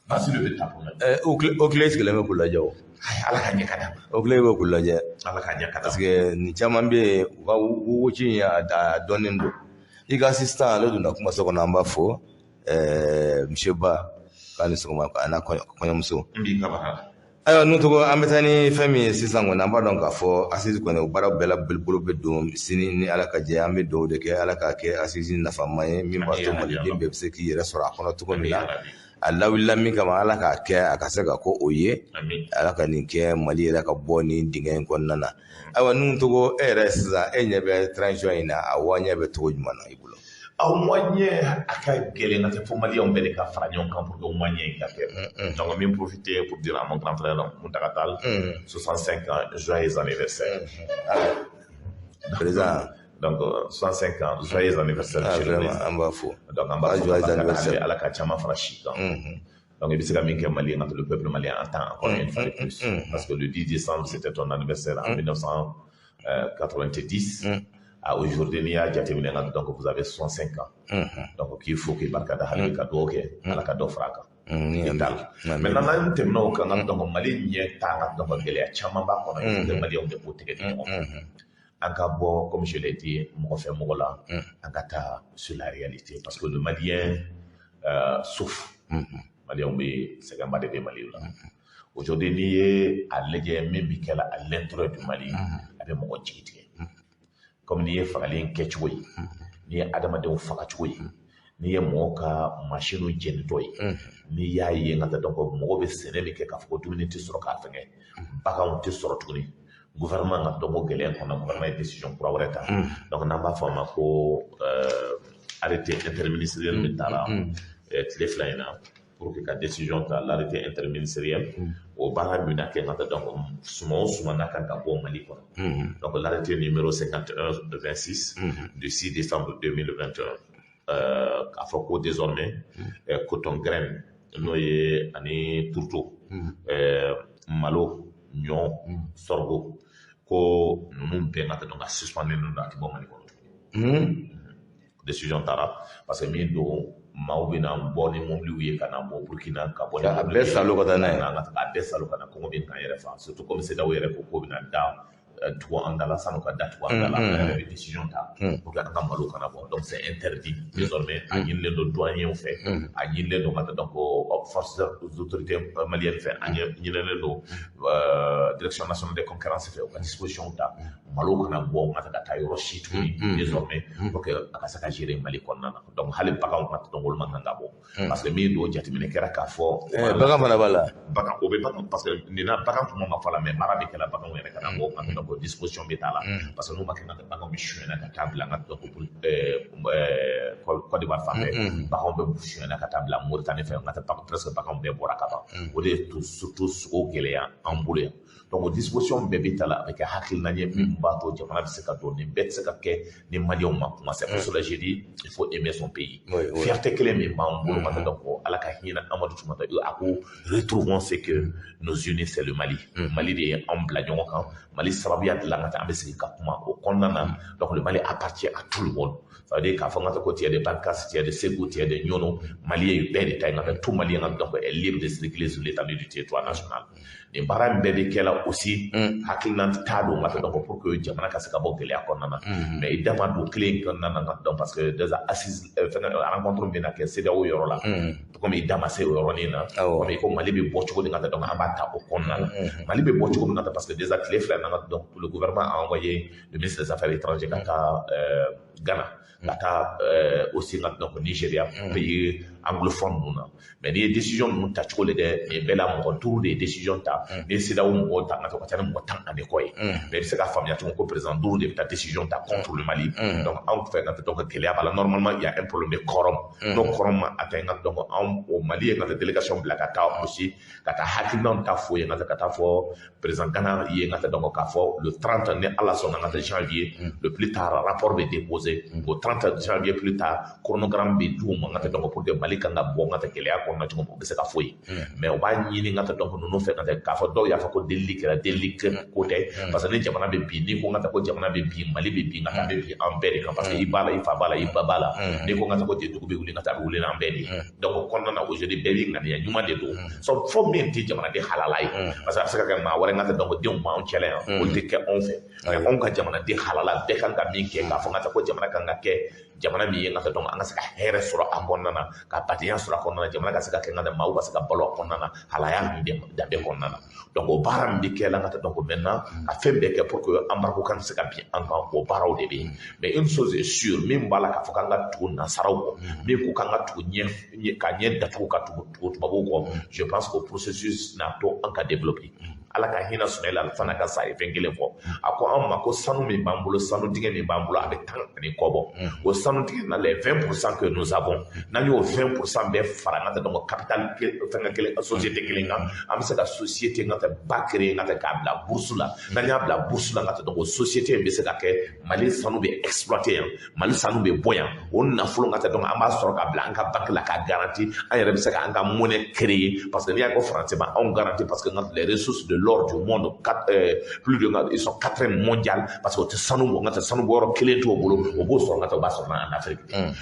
Voici le véritable problème. Au clé, ce que l'on veut dire. Au clé, vous voulez dire. Parce que ni chamambe va où tu as donné nous. Il y a assistant là, nous avons commencé à en faux. Monsieur Ba, quand nous sommes alors nous avons amené famille c'est ça on n'a pas donc à fort assise qu'on est au bara bella bolo bedom sini ni ala ka je amé do de ke ala ka ke assise na famaye mi ba to mali dembe se ki restaurant kono to ko mi la Allah willa mi kama ala ka ke aka saka ko oye ala ka ni ke mali ala ka boni dingen kon nana awa nous to RS za enyebe transition ina awanya be to jumana ibulo au moyen à quel est pour Mali on peut faire un camp pour au moyen donc même profiter pour dire à mon grand frère Moutakatal 65 ans joyeux anniversaire président donc 65 ans joyeux anniversaire vraiment en bas fou donc en bas joyeux anniversaire à la Kachama Frachik donc il s'est mis que Mali le peuple malien attend encore une fois de plus parce que le 10 décembre c'était ton anniversaire en 1990 Aujourd'hui, il y a donc vous avez 65 ans. Donc, il faut qu'il barka da hali ka do ke ala ka do fraka. Maintenant, là, nous terminons quand on Mali n'y est pas dans le délai. Chama ba kono le Mali on de poté que Agabo, comme je l'ai dit, mon fait Mola, Agata sur la réalité parce que le Malien souffre. Malien, c'est un Mali de Mali là. Aujourd'hui, il est à l'égard même qu'elle à l'intérieur du Mali avec mon activité. Comme il est fallu un ketchoui, il est Adamadeau Fakachoui, il est Moka, machine ou genitoy, il y a un donc mauvais sénégalais qui a fait tout le sur le café, pas on te sur le tourné. Gouvernement a donc gagné qu'on a gouvernement décision pour avoir état. Donc on a pas fait arrêté interministériel de Tala, les flyers. Pour que la décision de l'arrêté interministériel au Baramuna qui est donc souvent Mali. Donc l'arrêté numéro 51-26 du 6 décembre 2021 a fait désormais coton graine, noyer, année tourteau, malo, nion, sorgho, ko nous permettent donc à suspendre nous dans Mali. Décision tara parce que nous Maubina boni mumli kana bo Burkina ka boni a besa lo kata na a besa lo kana ko bin kan yere fa surtout comme c'est da were ko bina da toi andala sanu ka dat wa andala décision ta pour que ka malo kana bo donc c'est interdit désormais à yille do douanier fait à yille do mata donc force des autorités maliennes fait à yille do direction nationale des concurrences fait à disposition ta malo kana bo mata da tayo shit désormais pour que akasa ka gérer Mali konna donc hale baka on mata donc le manga bo parce que mi do jati mine kera ka fo baka mana bala baka obe baka parce que ni na baka tout monde fala mais marabe kala baka on yere kana bo donc disposition métal parce que nous baka na baka mi chouena na table na donc pour Côte d'Ivoire famé baka on be boucher na table la Mauritanie fait on ta presque baka on be bora kaba o de tout surtout au Guinée en boulé donc disposition bébé tala avec hakil na nyem bato jamana se ka donner bet se ka ke ni Maliens ma c'est pour cela j'ai dit il faut aimer son pays fierté que les membres donc ala ka hina Amadou Toumata ako retrouvons c'est que nos unis c'est le Mali Mali de en blagnons quand Mali sababia de la ngata ambesi ka kuma o konnana donc le Mali appartient à tout le monde ça veut dire qu'à fond ngata ko tié de Bankas tié de Ségou tié de Nyono Mali est ben détail ngata tout Malien donc est libre de circuler sur l'étendue du territoire national ni baram bébé kela aussi hakilnant tado ngata donc pour que jamana ka se ka bo gele akonnana mais évidemment do clé konnana donc parce que déjà assise rencontre bien que c'est dawo yoro la comme il damassé yoro ni na comme il ko Mali be bo choko ngata donc ambata o konnana Mali be bo choko ngata parce que déjà clé frère donc le gouvernement a envoyé le ministre des Affaires étrangères kata Ghana kata aussi donc Nigeria pays anglophone nous mais les décisions nous ta choko les bela mo tour des décisions ta et c'est là où on ta ngata ko mo tan ane koy mais c'est la famille tu ko président dou de ta décision ta contre le Mali donc en fait donc qu'il y a normalement il y a un problème de quorum donc quorum atteint donc au Mali ngata délégation blakata aussi kata hakilon ta fo ngata kata fo président Ghana y ngata donc ka fo le 30 né à la son ngata janvier le plus tard rapport est déposé au 30 janvier plus tard chronogramme bi tout ngata donc pour que Mali kanga bo ngata kele a ko na tumo be se ka fo mais on va ñini ngata donc nous fait ngata ka fo do ya fa ko délique côté parce que les jamana be bi ni ko ngata ko jamana be bi Mali be bi ngata be bi en beri parce que ibala ifa bala ibabala ni ko ngata ko te dugube wuli ngata be wuli en beri donc kon na aujourd'hui beri ngata ya ñuma de do so fo bien ti jamana de halalay parce que ça ka ma wara ngata donc de ma on chele on te ke on fait on ka jamana de halala de kan ka mi ke ka fo ngata ko jamana kan ga ke jamana mi ngata donc anga saka here sura akonnana ka patiya sura akonnana jamana ka saka ke ngata ma uba saka balo akonnana halaya de be konnana donc au baram bi ke la ngata donc maintenant a fait que pour que embargo kan saka bien encore au barao de bi mais une chose est sûre même bala ka fo kanga tu na sarawo même ko kanga tu nye ka nye datu ka tu babu ko je pense que processus n'a pas encore développé ala ka hina sunela fana ka sa evangile fo ako amma ko sanu mi bambulo sanu dige mi bambulo avec tant ni kobo o sanu dige na les 20% que nous avons na yo 20% be faranga donc capital fanga kele société kele nga am sa société ngata bakre ngata ka bla bourse la na nya bla bourse la ngata donc société be se ka ke Mali sanu be exploiter Mali sanu be boyan on na fulo ngata donc amba soro ka bla ka banque la ka garantie ayere be se ka anga monnaie créer parce que ni ya ko français ba on garantie parce que les ressources de l'or du monde, ils sont 4e mondial parce que sanu bo kelen to bolo o bo so ngata ba so en Afrique.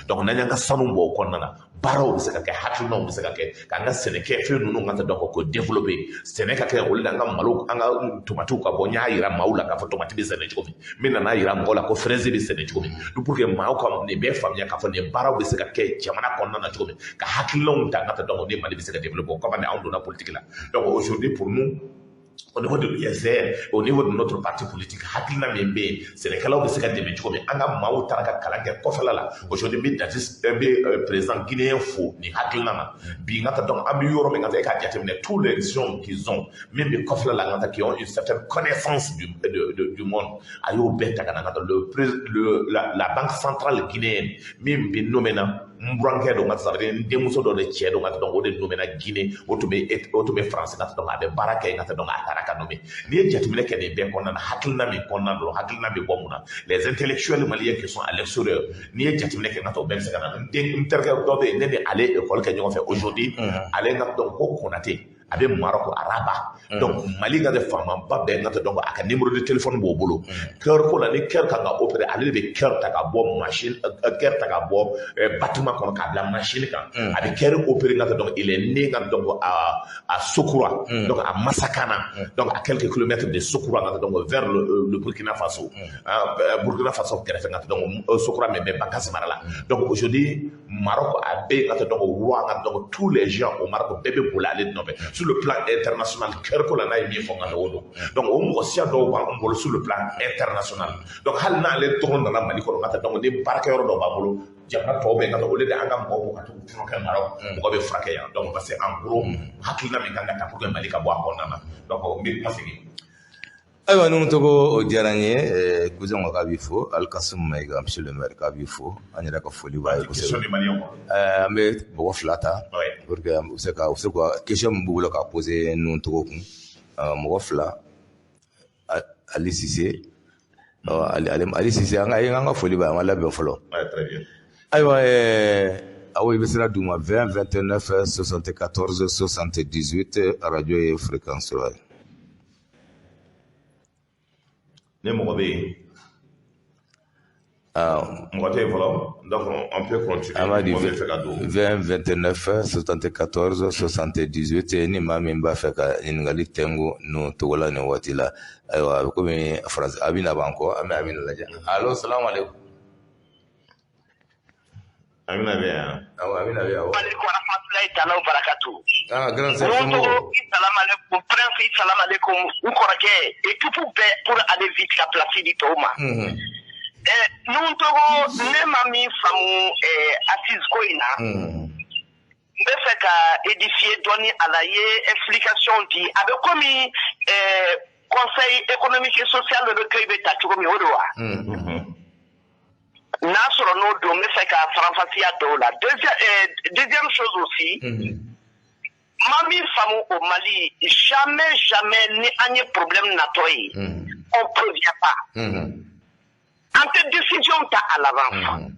Donc na nyanga sanu bo ko nana baro bi se ka hakino bi se ka ke kanga Sénégal fe nunu ngata donc ko développer Sénégal ka wala nga malo anga tomate ka bo nya ira maula ka fo tomate bi Sénégal ko mina na ira ngola ko fraise bi Sénégal ko du pour que ma ko ne be famia ka fo ne baro bi se ka ke jamana ko nana ko ka hakino ngata donc ne mali bi se ka développer ko ba ne en la politique là. Donc aujourd'hui pour nous au niveau de l'ISR, au niveau de notre parti politique, Hakilna Membe, c'est les calors de ce qu'a dit, mais Anga Mao Taraka Kalaka Kofalala. Aujourd'hui, président guinéen faux, ni Hakilna, Bingata donc Amuro, mais tous les gens qu'ils ont, même les Kofalala qui ont une certaine connaissance du monde, Ayo Beta, la banque centrale guinéenne, même Binomena. Mbranke do ngata sabade ndemuso do de chiedo ngata do de nomena Guinée otume France ngata do ngabe baraka ngata do ngata nomé ni jetimile kene be konna na hakilna mi konna do hakilna mi bomuna les intellectuels maliens qui sont à l'extérieur ni jetimile kene ngata ben segana interke do be nene aller école ke ñoo fait aujourd'hui aller ngata do ko konaté avec Maroc araba donc Mali ga de femme ba be ngata donc aka numéro de téléphone bo bolo cœur ko la ni cœur ka ga opérer aller be cœur ta ga bo machine cœur ta ga bo bâtiment comme ka la machine kan avec cœur opérer ngata donc il est né ngata donc à Sokoura donc à Massakana donc à quelques kilomètres de Sokoura ngata donc vers le Burkina Faso Burkina Faso qui fait ngata donc Sokoura mais Bakassi Marala donc aujourd'hui Maroc a be ngata donc roi ngata donc tous les gens au Maroc bébé bola aller non sur le plan international kerko la nay mi fonga wodo donc o mo sia do ba on sur le plan international donc hal na le tourne dans la Mali ko ngata donc ni baraka yoro do ba bolo jama to be ngata o le de anga mo ko to kan maro ko be frake ya donc parce que en gros hakina mi kanga ta pour que Mali ka bo ko nana donc mi pasigi aywa nous togo o diaranye cousin ko kabi fo Alkasum Maïga monsieur le maire kabi fo anyira ko foli ba ko question de Mali mais bo flata pour que c'est quoi question mbulo ka poser nous togo kun mo fla Ali Cissé Ali Cissé anga foli ba wala be folo très bien aywa awo besira duma 20 29 74 78 radio et fréquence donc on peut continuer. 20 29 74 78 ni mamimba feka ningali tengu no togola ne watila aywa ko mi France abina banko amina laja allo assalamu alaikum amina bien amina bien wa alaikum warahmatullahi ta'ala wa barakatuh grand c'est salam alaikum prince salam alaikum ukorake et tout pour aller vite la place du Toma nous togo ne mami famu assise koina mbe feka édifier donner à la explication dit avec comme conseil économique et social de recueil beta tuko mi odoa nasoro no do mbe feka franfasia do la deuxième chose aussi mami famu au Mali jamais ni anye problème natoyi on prévient pas en te décision ta à l'avance.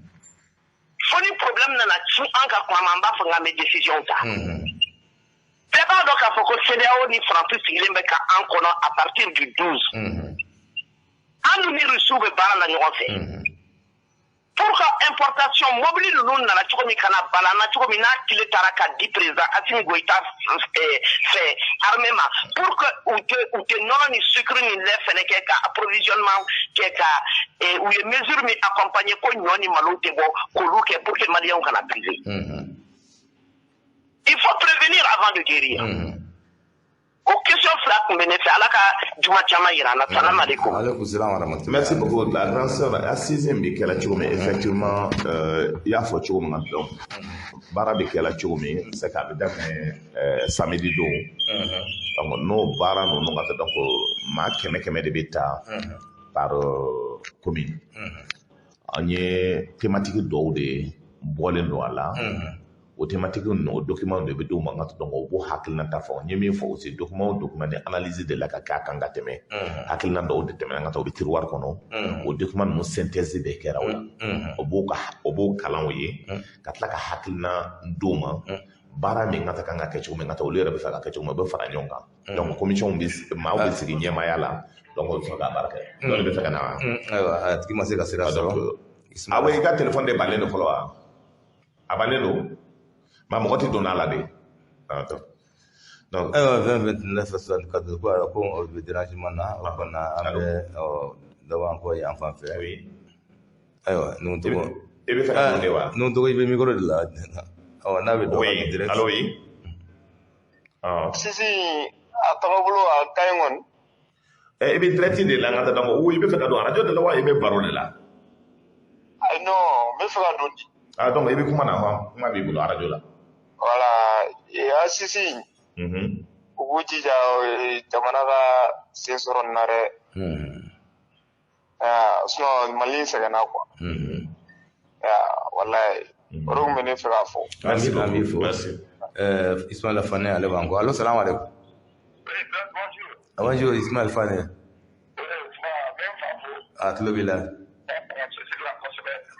Faut ni problème na tu anka kwa mamba faut ngame décision ta. D'abord donc à faut que CDAO ni Francis Ilembe ka ankono à partir du 12. Anu ni reçoit par la nuance. Pourquoi importation mobile nous na chokomi kana balana chokomi na kile taraka 10 président Assimi Goïta fait armement pour que ou te non ni sucre ni lait fene ka approvisionnement ka ou les mesures mi accompagner ko nyoni malote bo ko luke pour que malien kana privé. Il faut prévenir avant de guérir. Question flaque bénéfice alaka juma chama irana salam alaikum. Alaikum salam wa rahmatullah. Merci beaucoup la grande sœur assisine bi kala chumi effectivement ya fo chumi donc bara bi kala chumi c'est ka dame samedi do donc no bara no ngata donc ma keme de beta par commune anye thématique do de bolen do ala automatique no document de bedo manga donc bo hakilna ta fo nyemi fo aussi document de analyse de la kaka kanga teme hakilna do de teme ngata be tiroir kono o document mo synthèse de kera wala o bo kalan ye katla ka hakilna ndoma bara min ngata kan ka kɛcogo min ngata olu yɛrɛ bɛ fɛ ka kɛcogo min bɛ fara ɲɔgɔn kan donc commission bɛ maaw bɛ sigi ɲɛmaaya la donc o bɛ fɛ ka baara kɛ dɔw bɛ fɛ ka na ayiwa a tigi ma se ka sira sɔrɔ awo i ka téléphone de balen don fɔlɔ wa a balen don maa mɔgɔ tɛ donna la de donc ayiwa 2029 64 ko o bɛ dérangement na o kɔni an bɛ dɔ b'an kɔ yan fan fɛ ayiwa Nuntogo i bɛ fɛ ka mun de wa Nuntogo i bɛ micro de la n'a bɛ dɔ direct allo oui Sisi a tɔgɔ bolo a ka ɲi kɔni i bɛ direct de la nka donc i bɛ fɛ ka don radio de la wa i bɛ baro de la non n bɛ fɛ ka don di donc i bɛ kuma na kuma b'i bolo radio la voilà a Sisi u k'u jija jamana ka sen sɔrɔ nin na dɛ sinon Mali sɛgɛnna quoi wallahi o de kun bɛ ne fɛ k'a fɔ merci Ismaël Fane ale b'an kɔ allo salamu aleykum bonjour Ismaël Fane a tulo b'i la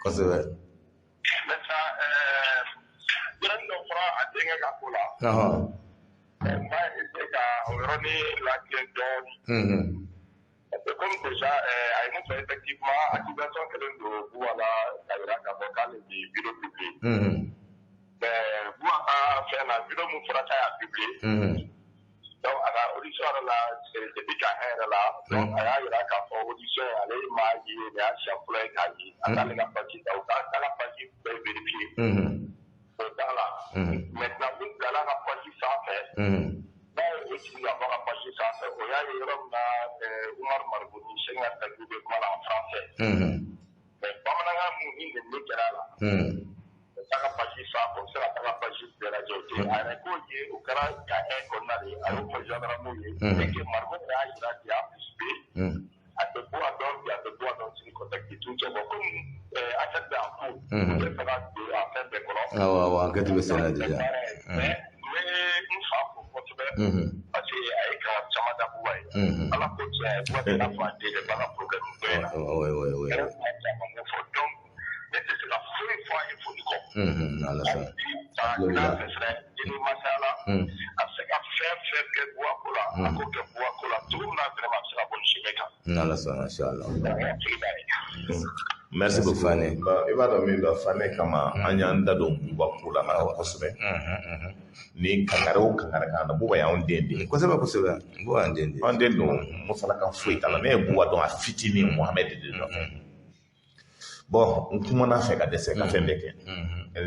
kosɛbɛ comme déjà a ye mun fɔ effectivement accusation kelen don Bouba ka yira k'a fɔ k'ale bi vidéo publié mais Bouba ka fɛn na vidéo mun fɔra k'a y'a publié donc a ka audition yɛrɛ la depuis ka hɛn yɛrɛ la donc a y'a yira k'a fɔ audition ale m'a ye nin y'a siɲɛ fɔlɔ ye k'a ye a k'ale ka page ta o k'a ka page bɛɛ vérifié o t'a la maintenant min bilala ka page sanfɛ n'a ye o tigi ka bɔ ka page sanfɛ o y'a ye yɔrɔ min na Umar Margouni Senghor Tagui bɛ kuma la en français mais bamanankan mun ni nin kɛra la o t'a ka page sanfɛ o bɛ se ka taa ka page bɛɛ lajɛ o tɛ a yɛrɛ k'o ye o kɛra ka hɛn kɔnɔna de ye a y'o fɔ gendarmew ye et que Margouni y'a yira de a plus B a tɛ bɔ a dɔn bi a tɛ bɔ a dɔn sini contacte tout cɛ bon comme affaire bɛ en cours o tɛ fɛ ka don a fɛn bɛɛ kɔrɔ awɔ enquête bɛ sen na déjà mais n bɛ n fa fo kosɛbɛ parce que a ye kalan caman da Bouba ye ala ko tiɲɛ Bouba tɛ n'a fɔ a den de b'a ka problème dɔ in na yɛrɛ kuma caman ko fɔ donc ne tɛ se ka foyi fɔ a ye foli kɔ ala sɔnna n'a fɛ fɛnɛ jeli masala a bɛ se ka fɛn fɛn kɛ Bouba ko la a k'o kɛ Bouba ko la cogo min na vraiment a bɛ se ka bɔ nin si bɛɛ kan ala sɔnna inchallah merci beaucoup Fane i b'a dɔn min dɔ Fane kama an y'an da don Bouba ko la kosɛbɛ ni kankari o kankari kan na Bouba y'anw den de kosɛbɛ kosɛbɛ Bouba y'an den de an den don Musalaka foyi t'a la ne ye Bouba dɔn a fitinin Mohamed de dɔn bon n kumana fɛ ka dɛsɛ ka fɛn bɛɛ kɛ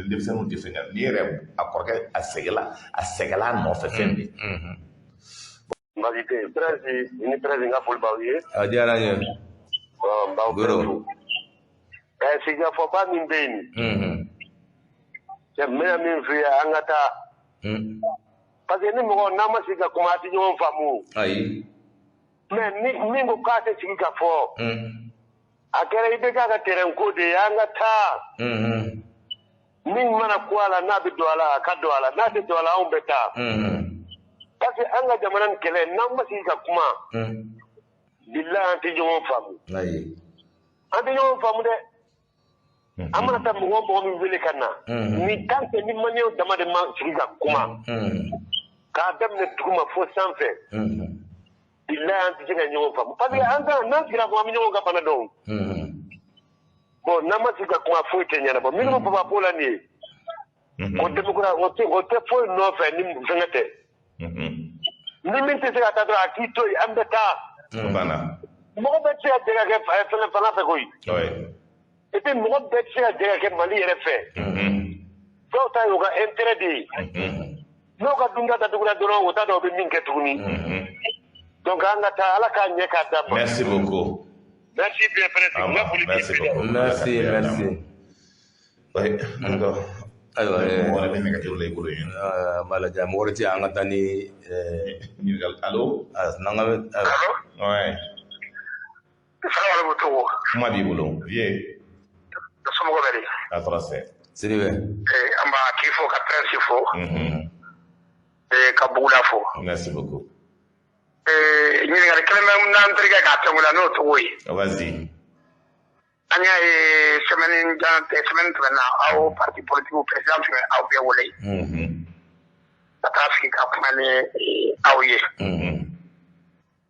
denmisɛnninw tɛ fɛn kɛ n'i yɛrɛ a kɔrɔkɛ a sɛgɛla a nɔfɛ fɛn bɛɛ Mbadite presse ni presse nga foli b'aw ye a diyara n ye n b'aw bɛɛ fo sigikafɔba min bɛ yen cɛ n bɛna min f'i ye an ka taa parce que ni mɔgɔ n'a ma sigi ka kuma a tɛ ɲɔgɔn faamu ayi mais min ko k'a tɛ sigi ka fɔ a kɛra i bɛ k'a ka terrain ko de ye an ka taa min mana ku a la n'a bɛ don a la a ka don a la n'a tɛ don a la anw bɛ taa parce que an ka jamana nin kɛlɛ n'an ma sigi ka kuma bilahi an tɛ ɲɔgɔn faamu an tɛ ɲɔgɔn faamu dɛ an mana taa mɔgɔ min wele ka na ni tant que ni maliyɛnw dama de ma sigi ka kuma k'a daminɛ duguma fo sanfɛ bilahi an tɛ se ka ɲɔgɔn faamu parce que an kan n'an sigira kuma an bɛ ɲɔgɔn ka bana dɔn bon n'an ma sigi ka kuma foyi tɛ ɲɛnabɔ minnu bɛ baba ko la nin ye o tɛ foyi nɔfɛ ni fɛngɛ tɛ ni min tɛ se ka taa dɔrɔn a k'i to yen an bɛ taa mɔgɔ bɛɛ tɛ se ka jɛ ka kɛ fanga fɛ koyi et puis mɔgɔ bɛɛ tɛ se ka jɛ ka kɛ Mali yɛrɛ fɛ dɔw ta ye u ka intérêt de ye n'o ka dunta datugura dɔrɔn o t'a dɔn o bɛ min kɛ tuguni donc an ka taa Ala k'a ɲɛ k'a d'an ma. Merci beaucoup. Merci bien président. Merci beaucoup. Merci. Oui, d'accord. Ayiwa wala bɛ nɛgɛjuru la i bolo yen bala ja mɔgɔ tɛ an ka taa ni ɲininkali allo n'an ka ouais salamu alaikum kuma b'i bolo ye somɔgɔ bɛ di a tɔrɔ sɛ Sidibé an b'a k'i fo ka presse fo ka Buguda fo merci beaucoup ɲininkali kelen bɛ n'an terikɛ k'a tɛŋula n'o cogo ye vas-y an y'a ye semaine tɛmɛna aw parti politique président tun ye aw bɛɛ wele ka taa sigi ka kuma ni aw ye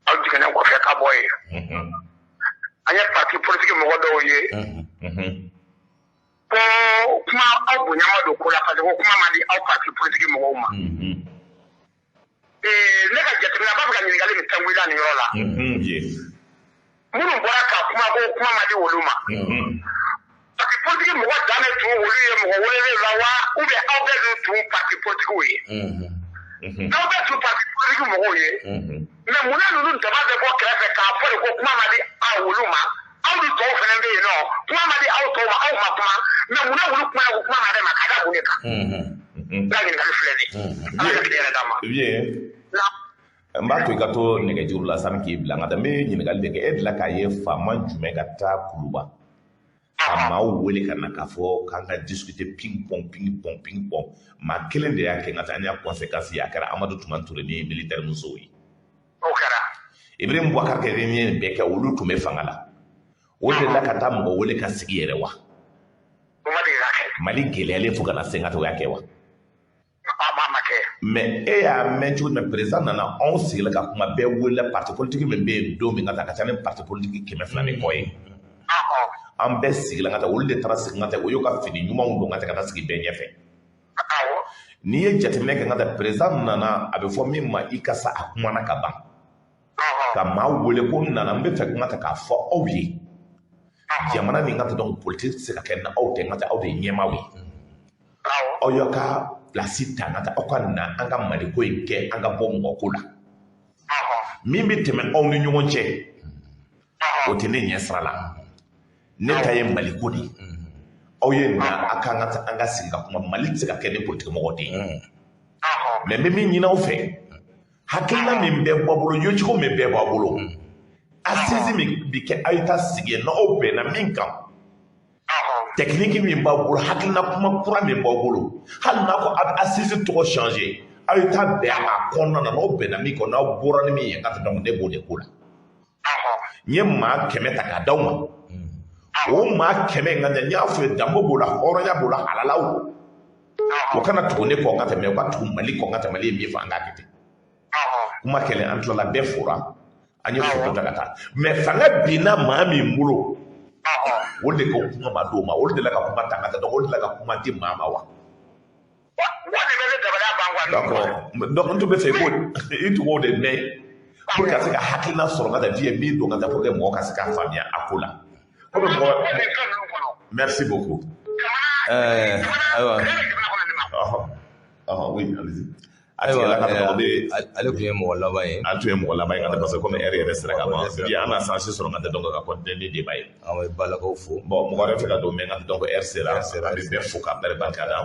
aw jiginnen kɔfɛ ka bɔ ye an ye parti politique mɔgɔ dɔw ye ko kuma aw bonyama don ko la parce que kuma ma di aw parti politique mɔgɔw ma ne ka jateminɛ a b'a fɛ ka ɲininkali min tɛnkuila nin yɔrɔ la minnu bɔra ka kuma ko kuma ma di olu ma parti politique mɔgɔ dan de tun olu ye mɔgɔ welelen la wa ou bien aw bɛɛ de tun parti politique ye n'aw bɛɛ tun parti politique mɔgɔw ye mais munna ninnu dama bɛ bɔ kɛrɛfɛ k'a fɔ de ko kuma ma di olu ma aw ni tɔw fana bɛ yen nɔ kuma ma di aw tɔw ma aw ma kuma mais munna olu kuma ko kuma ma de ma ka da mun de kan n'a ɲininkali filɛ nin ala ka tile yɛrɛ d'a ma n b'a to i ka to nɛgɛjuru la sani k'i bila n ka taa n bɛ ɲininkali de kɛ e delila k'a ye faama jumɛn ka taa kuluba ka maaw wele ka na k'a fɔ k'an ka discuter ping pong maa kelen de y'a kɛ n ka taa an y'a conséquence ye a kɛra Amadu Tumani Ture ni militaire musow ye o kɛra Ibrahim Boubacar Keïta ye nin bɛɛ kɛ olu tun bɛ fanga la o delila ka taa mɔgɔ wele ka sigi yɛrɛ wa Mali gɛlɛyalen fo ka na se n ka taa o y'a kɛ wa mais e y'a mɛn cogo min président nana anw sigila ka kuma bɛɛ wele parti politique min bɛ yen don min ka taa ka ca ni parti politique 200 ni kɔ ye an bɛɛ sigila ka taa olu de taara sigi ka taa o y'u ka fini ɲumanw don ka taa ka taa sigi bɛɛ ɲɛfɛ n'i ye jateminɛ kɛ ka taa président nana a bɛ fɔ min ma i ka sa a kumana ka ban ka maa wele ko nana n bɛ fɛ ka taa k'a fɔ aw ye jamana min ka taa donc politique se ka kɛ na aw tɛ ka taa aw de ɲɛmaaw ye aw y'aw ka place ta ka taa aw ka na an ka Mali ko in kɛ an ka bɔ mɔgɔ ko la min bɛ tɛmɛ aw ni ɲɔgɔn cɛ o tɛ ne ɲɛ sira la ne ta ye Mali ko de aw ye na a kan ka an ka sigi ka kuma Mali tɛ se ka kɛ ne politique mɔgɔ de ye mais n bɛ min ɲini aw fɛ hakilina min bɛ bɔ a bolo yecogo min bɛ bɔ a bolo assise min bi kɛ aw ye taa sigi yen n'aw bɛnna min kan technique min b'a bolo hakilina kuma kura min b'a bolo hali n'a ko a bɛ assise tɔgɔ changer aw ye taa bɛn a kɔnɔna na n'aw bɛnna min kɔ n'aw bɔra ni min ye n ka taa donc ne b'o de ko la n ye maa 100 ta k'a d'aw ma o maa 100 nka n y'a fɔ ye danbo b'o la hɔrɔnya b'o la halala o kana tugu ne kɔ n ka tɛmɛ o ka tugu Mali kɔ n ka tɛmɛ Mali ye min fɔ an k'a kɛ ten kuma kɛlɛ an tilala bɛɛ fora an ye foto ta ka taa mais fanga binna maa min bolo o de ko kuma ma d'o ma o de la ka kuma ta ka taa o de la ka kuma di maa ma wa donc n tun bɛ fɛ ko i tugu o de mɛn pour ka se ka hakilina sɔrɔ ka taa vie min don ka taa pour que mɔgɔ ka se k'a faamuya a ko la merci beaucoup ayiwa oui allez-y ale tun ye mɔgɔ laban ye an tun ye mɔgɔ laban ye ka taa parce que comme heure yɛrɛ sera ka ban bi an na sansi sɔrɔ ka taa donc ka continuer ni débat ye an bɛ balakaw fo bon mɔgɔ wɛrɛ fɛ ka don mais n ka donc heure sera an bɛ bɛɛ fo ka bɛɛ barika da